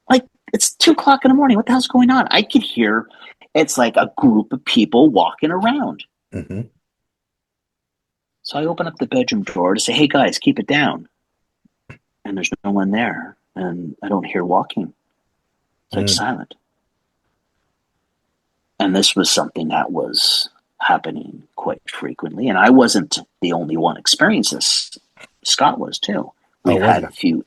Like, it's 2:00 in the morning. What the hell's going on? I could hear it's like a group of people walking around. Mm-hmm. So I open up the bedroom door to say, "Hey guys, keep it down." and there's no one there, and I don't hear walking. It's like silent. And this was something that was happening quite frequently, and I wasn't the only one experiencing this. Scott was too. We had a few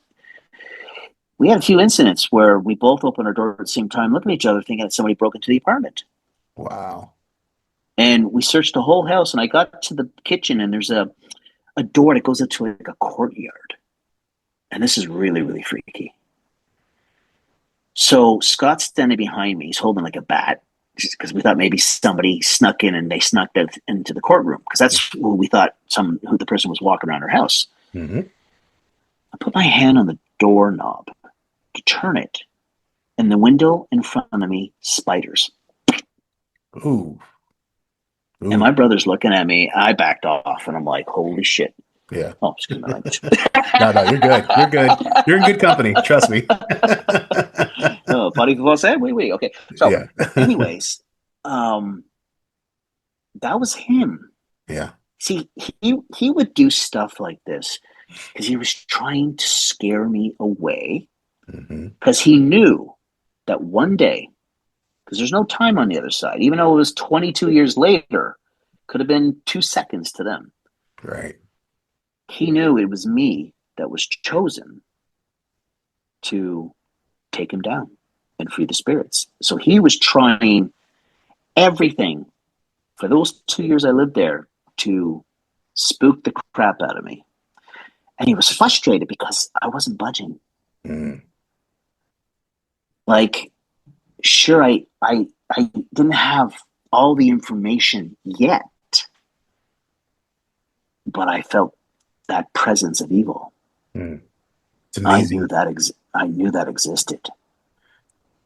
incidents where we both opened our door at the same time, looking at each other, thinking that somebody broke into the apartment. Wow. And we searched the whole house, and I got to the kitchen, and there's a door that goes into like a courtyard. And this is really, really freaky. So Scott's standing behind me. He's holding like a bat, because we thought maybe somebody snuck in and they snuck out into the courtroom, because that's who we thought who the person was walking around our house. Mm-hmm. I put my hand on the doorknob to turn it, and the window in front of me, spiders. Ooh. And my brother's looking at me. I backed off, and I'm like, holy shit. Yeah. Oh, excuse my language. No, you're good. You're good. You're in good company. Trust me. Oh, funny say, wait. Okay. So, yeah. anyways, that was him. Yeah. See, he would do stuff like this because he was trying to scare me away, because he knew that one day, because there's no time on the other side, even though it was 22 years later, could have been 2 seconds to them. Right. He knew it was me that was chosen to take him down and free the spirits. So he was trying everything for those 2 years I lived there to spook the crap out of me. And he was frustrated because I wasn't budging. Like, sure, I didn't have all the information yet, but I felt that presence of evil. It's amazing. I knew that existed.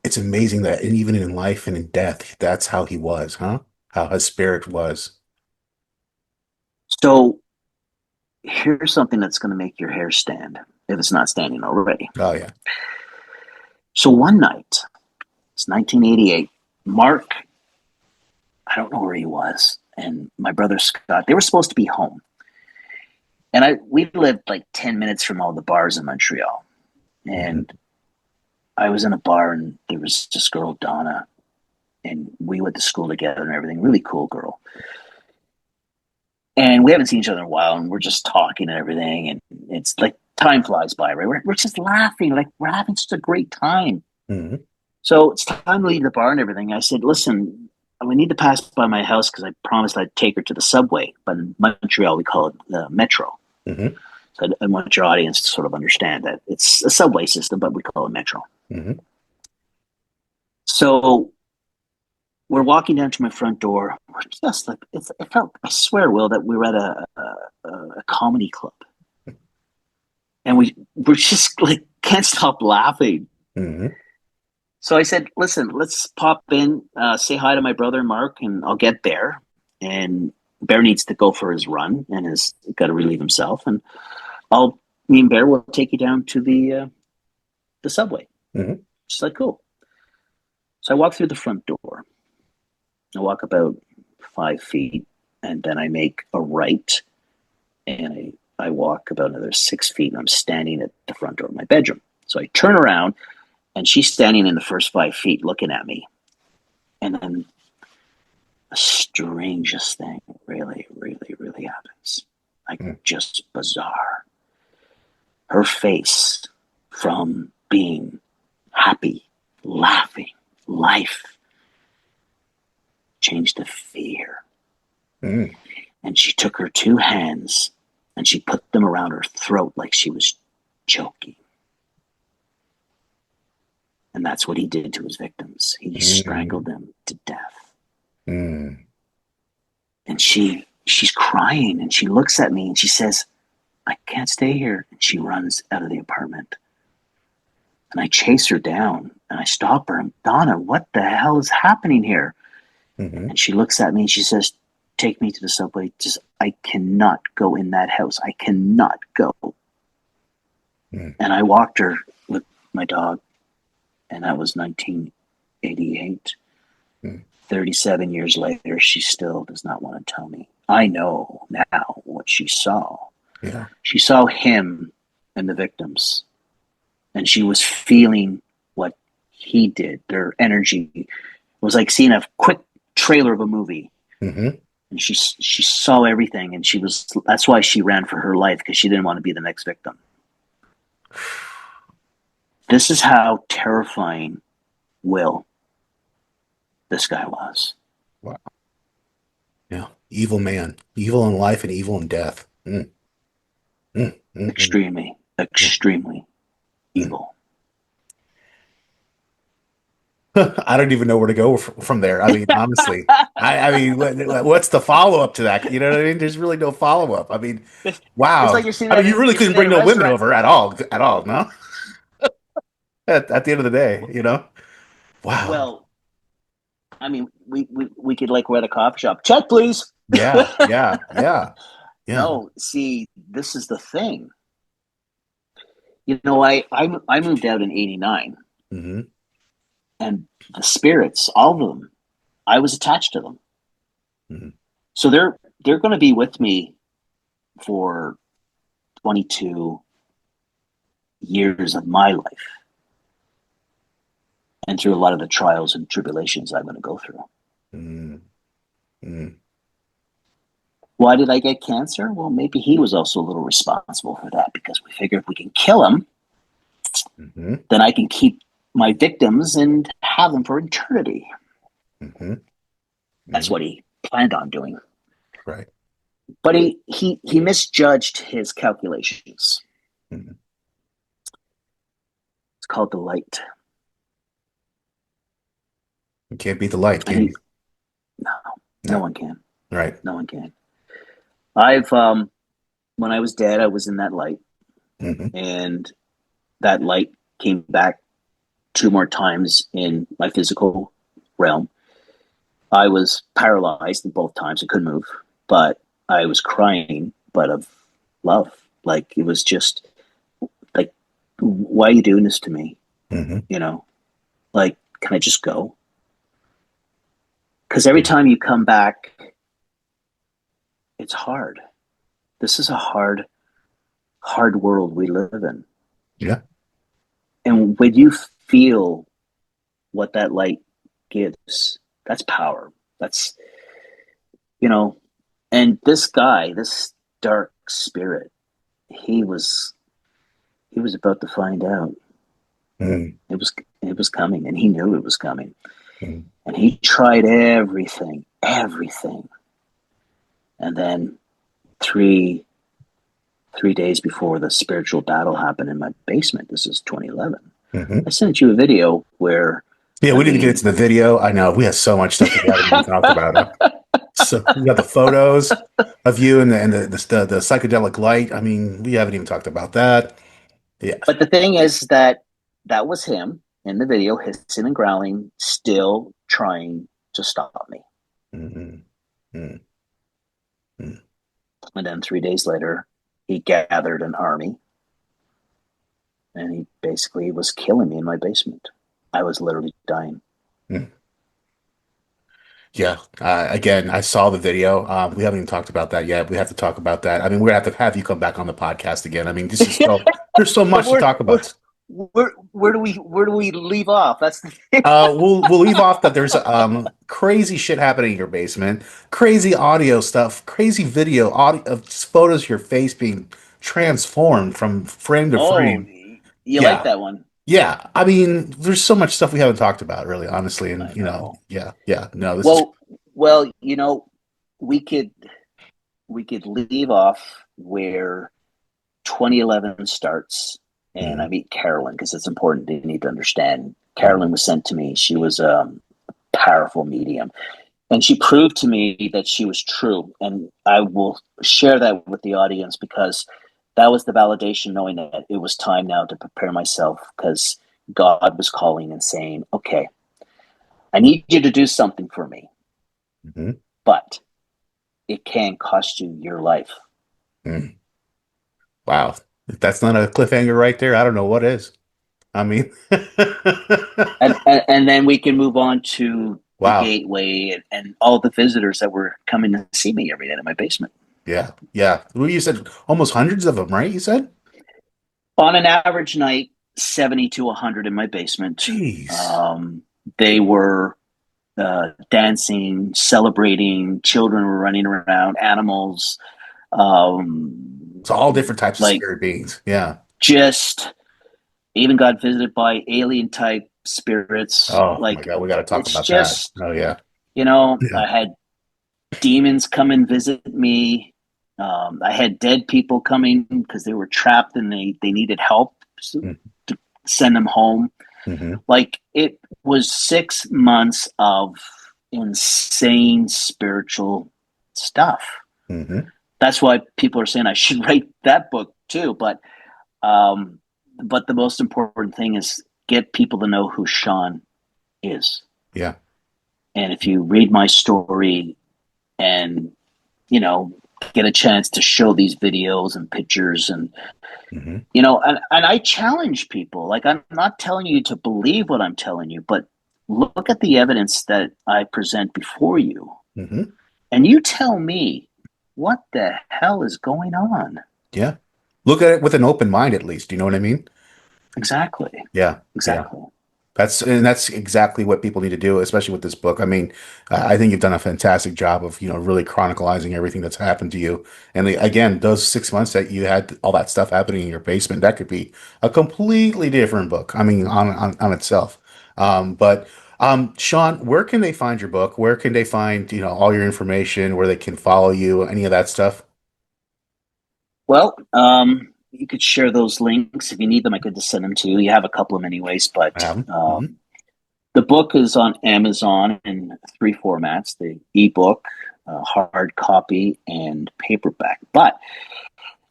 It's amazing that even in life and in death, that's how he was, huh? How his spirit was. So here's something that's going to make your hair stand, if it's not standing already. Oh, yeah. So one night, it's 1988, Mark, I don't know where he was, and my brother Scott, they were supposed to be home. And we lived like 10 minutes from all the bars in Montreal. And I was in a bar, and there was this girl, Donna, and we went to school together and everything. Really cool girl. And we haven't seen each other in a while, and we're just talking and everything. And it's like time flies by, right? We're just laughing. Like, we're having such a great time. So it's time to leave the bar and everything. I said, listen, we need to pass by my house, because I promised I'd take her to the subway. But in Montreal, we call it the metro. So I want your audience to sort of understand that it's a subway system, but we call it metro. So we're walking down to my front door. We're just like, it felt, I swear, Will, that we were at a comedy club. And we're just like, can't stop laughing. So I said, listen, let's pop in, say hi to my brother Mark, and I'll get Bear. And Bear needs to go for his run and has got to relieve himself. And me and Bear will take you down to the subway. She's like, cool. So I walk through the front door. I walk about 5 feet, and then I make a right, and I walk about another 6 feet, and I'm standing at the front door of my bedroom. So I turn around, and she's standing in the first 5 feet looking at me. And then the strangest thing really, really, really happens. Like, just bizarre. Her face, from being happy, laughing, life, changed to fear. And she took her 2 hands and she put them around her throat like she was choking. And that's what he did to his victims. He strangled them to death. And she's crying, and she looks at me and she says, I can't stay here. And she runs out of the apartment. And I chase her down, and I stop her. And, Donna, what the hell is happening here? And she looks at me and she says, take me to the subway. Just, I cannot go in that house. I cannot go. And I walked her with my dog, and that was 1988. 37 years later, she still does not want to tell me. I know now what she saw. She saw him and the victims. And she was feeling what he did, their energy. It was like seeing a quick trailer of a movie. Mm-hmm. And she saw everything, and that's why she ran for her life, because she didn't want to be the next victim. This is how terrifying this guy was. Wow. Yeah. Evil man. Evil in life and evil in death. Mm. Mm. Mm. Extremely evil. I don't even know where to go from there. I mean, honestly, I mean, what's the follow up to that? You know what I mean? There's really no follow up. I mean, It's wow. like you're sitting I mean, you really you're couldn't sitting at bring a no women restaurant. over at all, no? At the end of the day, you know? Wow. Well, I mean, we could, like, we're at a coffee shop. Check, please. Yeah, yeah, yeah, yeah. No, see, this is the thing. You know, I moved out in '89, Mm-hmm. and the spirits, all of them, I was attached to them. Mm-hmm. So they're going to be with me for 22 years of my life, and through a lot of the trials and tribulations I'm going to go through. Mm-hmm. Why did I get cancer? Well, maybe he was also a little responsible for that, because we figure if we can kill him, Mm-hmm. then I can keep my victims and have them for eternity. Mm-hmm. That's what he planned on doing. Right. But he misjudged his calculations. Mm-hmm. It's called the light. You can't beat the light, can you? No one can. Right. No one can. I've when I was dead, I was in that light, Mm-hmm. and that light came back 2 more times in my physical realm. I was paralyzed in both times. I couldn't move, but I was crying, but of love. Like, it was just like, why are you doing this to me? Mm-hmm. You know, like, can I just go? Because every time you come back, it's hard. This is a hard world we live in. Yeah. And when you feel what that light gives, that's power. That's, and this guy, this dark spirit, he was about to find out. Mm-hmm. It was coming, and he knew it was coming. Mm-hmm. And he tried everything. And then three days before the spiritual battle happened in my basement, this is 2011, Mm-hmm. I sent you a video where... Yeah, we didn't get into the video. I know we have so much stuff that we haven't even talked about. So we got the photos of you and the psychedelic light. I mean, we haven't even talked about that. Yeah. But the thing is that was him in the video, hissing and growling, still trying to stop me. Mm-hmm. Mm-hmm. And then 3 days later, he gathered an army, and he basically was killing me in my basement. I was literally dying. Mm. Yeah. Again, I saw the video. We haven't even talked about that yet. We have to talk about that. I mean, we're gonna have to have you come back on the podcast again. I mean, this is there's so much to talk about. Where do we leave off? That's the thing. We'll leave off that there's crazy shit happening in your basement, crazy audio stuff, crazy video, audio of photos of your face being transformed from frame to frame. You like that one? Yeah, I mean, there's so much stuff we haven't talked about, really, honestly, and I know. yeah. No, Well, we could leave off where 2011 starts, and I meet Carolyn, because it's important. You need to understand. Carolyn was sent to me. She was a powerful medium, and she proved to me that she was true. And I will share that with the audience, because that was the validation, knowing that it was time now to prepare myself, because God was calling and saying, okay, I need you to do something for me, but it can cost you your life. Mm. Wow. If that's not a cliffhanger right there, I don't know what is. I mean, and then we can move on to the wow. gateway and all the visitors that were coming to see me every day in my basement. Yeah. Well, you said almost hundreds of them, right? You said? On an average night, 70 to 100 in my basement. Jeez. They were dancing, celebrating, children were running around, animals, It's all different types of like spirit beings. Yeah. just even got visited by alien type spirits. Oh my Like God, we got to talk it's about that. just, Oh yeah. I Yeah. had demons come and visit me. I had dead people coming because they were trapped and they needed help to send them home. Mm-hmm. Like it was 6 months of insane spiritual stuff. Mm-hmm. That's why people are saying I should write that book too. Um, but the most important thing is get people to know who Shawn is. Yeah. And if you read my story and you know get a chance to show these videos and pictures and Mm-hmm. and I challenge people. Like, I'm not telling you to believe what I'm telling you, but look at the evidence that I present before you, Mm-hmm. and you tell me what the hell is going on. Yeah. Look at it with an open mind, at least. You know what I mean? Exactly. Yeah. Yeah. Exactly. That's exactly what people need to do, especially with this book. I mean, I think you've done a fantastic job of, really chronicalizing everything that's happened to you. And again, those 6 months that you had all that stuff happening in your basement, that could be a completely different book. I mean, on itself. But Shawn, where can they find your book? Where can they find, all your information, where they can follow you, any of that stuff? Well, you could share those links if you need them. I could just send them to you. You have a couple of them anyways, I but have them. Hmm. the book is on Amazon in three formats: the ebook, hard copy, and paperback. But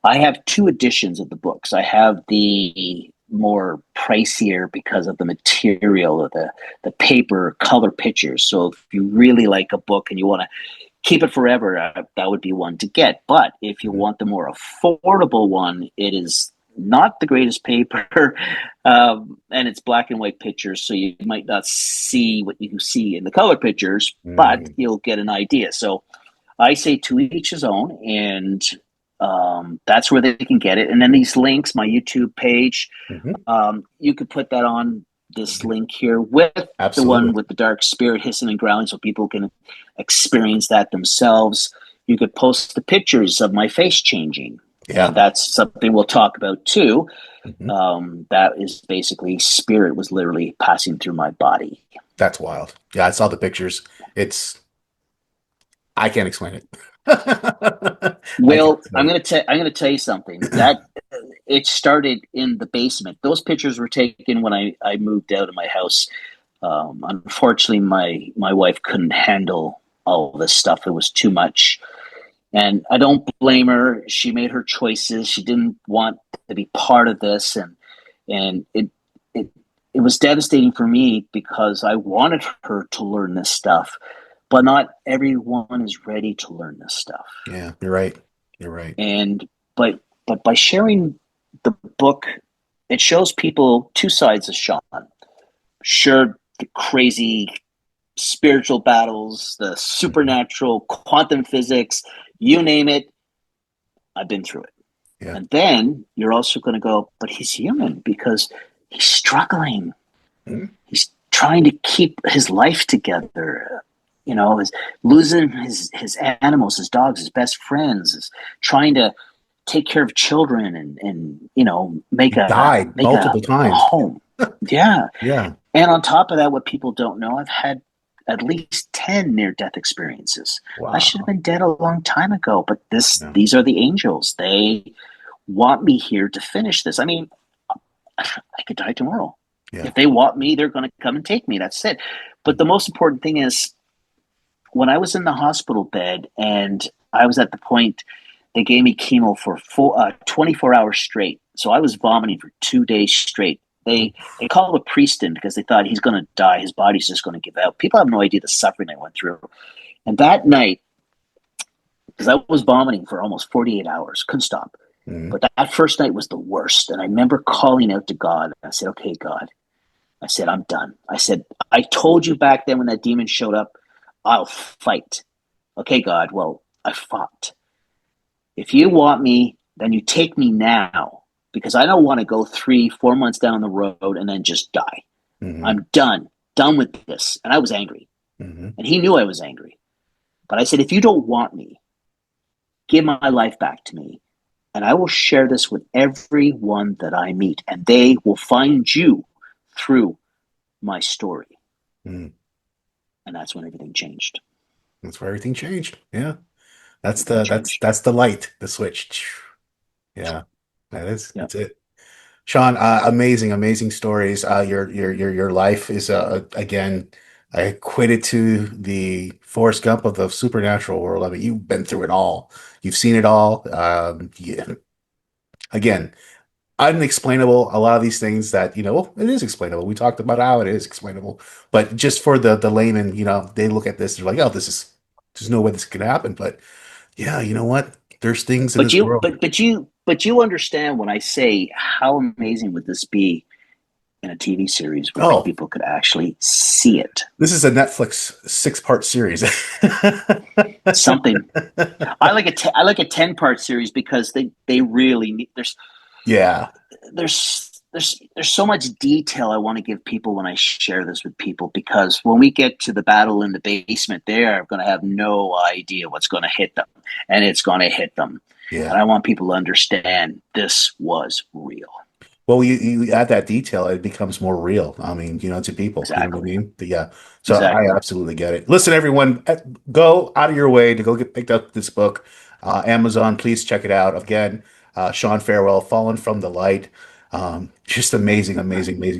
I have two editions of the books. I have the more pricier because of the material of the paper color pictures. So if you really like a book and you want to keep it forever, that would be one to get. But if you Hmm. want the more affordable one, it is not the greatest paper, and it's black and white pictures, so you might not see what you see in the color pictures, but Hmm. you'll get an idea. So I say to each his own, and that's where they can get it. And then these links, my YouTube page, Hmm. you could put that on this link here with the one Absolutely. with the dark spirit hissing and growling so people can experience that themselves. You could post the pictures of my face changing. And Yeah. that's something we'll talk about too. Hmm. That is basically spirit was literally passing through my body. That's wild. Yeah, I saw the pictures. I can't explain it. I can't Well, explain it. I'm gonna tell you something that it started in the basement. Those pictures were taken when I moved out of my house. Unfortunately, my wife couldn't handle all this stuff. It was too much, and I don't blame her. She made her choices. She didn't want to be part of this, and it it was devastating for me because I wanted her to learn this stuff, but not everyone is ready to learn this stuff. Yeah, you're right. You're right. And but by sharing the book, it shows people two sides of Shawn. Sure, the crazy spiritual battles, the Mhm. supernatural, quantum physics, you name it, I've been through it. Yeah. And then you're also going to go, but he's human because he's struggling. Mhm. He's trying to keep his life together. Is losing his animals, his dogs, his best friends, is trying to take care of children and make He a died make multiple a times. home. Yeah. Yeah. And on top of that, what people don't know, I've had at least 10 near death experiences. I should have Wow. been dead a long time ago, but Yeah. these are the angels. They want me here to finish this. I mean, I could die tomorrow. Yeah. If they want me, they're going to come and take me. That's it. But the most important thing is when I was in the hospital bed and I was at the point they gave me chemo for 24 hours straight. So I was vomiting for 2 days straight. They called a priest in because they thought he's going to die. His body's just going to give out. People have no idea the suffering I went through. And that night, because I was vomiting for almost 48 hours, couldn't stop. Mhm. But that first night was the worst. And I remember calling out to God. I said, okay, God. I said, I'm done. I said, I told you back then when that demon showed up, I'll fight. Okay, God. Well, I fought. If you want me, then you take me now. because I don't want to go 3-4 months down the road and then just die. Mm-hmm. I'm done with this. And I was angry. Mm-hmm. And he knew I was angry. But I said, if you don't want me, give my life back to me. And I will share this with everyone that I meet. And they will find you through my story. Mm-hmm. And that's when everything changed. That's where everything changed. Yeah. That's the light, the switch. Yeah. That's it. Shawn, amazing stories. Your life is again, I equate it to the Forrest Gump of the supernatural world. I mean, you've been through it all. You've seen it all. Yeah. Again, unexplainable. A lot of these things that, well, it is explainable. We talked about how it is explainable, but just for the layman, they look at this, they're like, oh, there's no way this can happen. But yeah, you know what? There's things in But this you world. but you understand when I say how amazing would this be in a TV series where Oh, people could actually see it. this is a Netflix 6-part series. Something I like a 10-part series because they really need Yeah. there's so much detail I want to give people when I share this with people, because when we get to the battle in the basement, they are going to have no idea what's going to hit them, and it's going to hit them. Yeah. And I want people to understand this was real. Well, you add that detail, it becomes more real. I mean, to people, Exactly. you know what I mean? Yeah. So Exactly. I absolutely get it. Listen, everyone, go out of your way to go get picked up this book. Amazon, please check it out. Again, Shawn Farewell, Fallen from the Light. Just amazing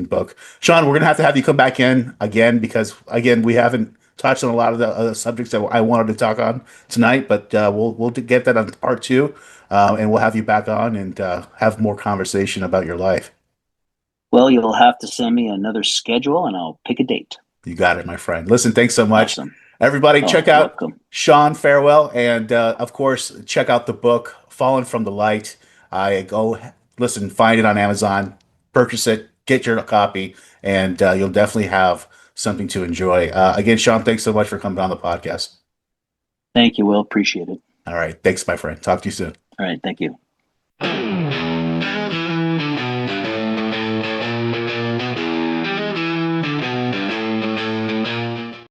book. Shawn, we're gonna have you come back in again because again we haven't touched on a lot of the other subjects that I wanted to talk on tonight, but we'll get that on part two. And we'll have you back on and have more conversation about your life. Well, you'll have to send me another schedule and I'll pick a date. You got it, my friend. Listen, thanks so much. Awesome. Everybody, check out welcome. Shawn Farewell, and of course, check out the book "Fallen from the Light." Go listen, find it on Amazon, purchase it, get your copy, and you'll definitely have something to enjoy. Again, Shawn, thanks so much for coming on the podcast. Thank you, Will. Appreciate it. All right, thanks, my friend. Talk to you soon. All right, thank you.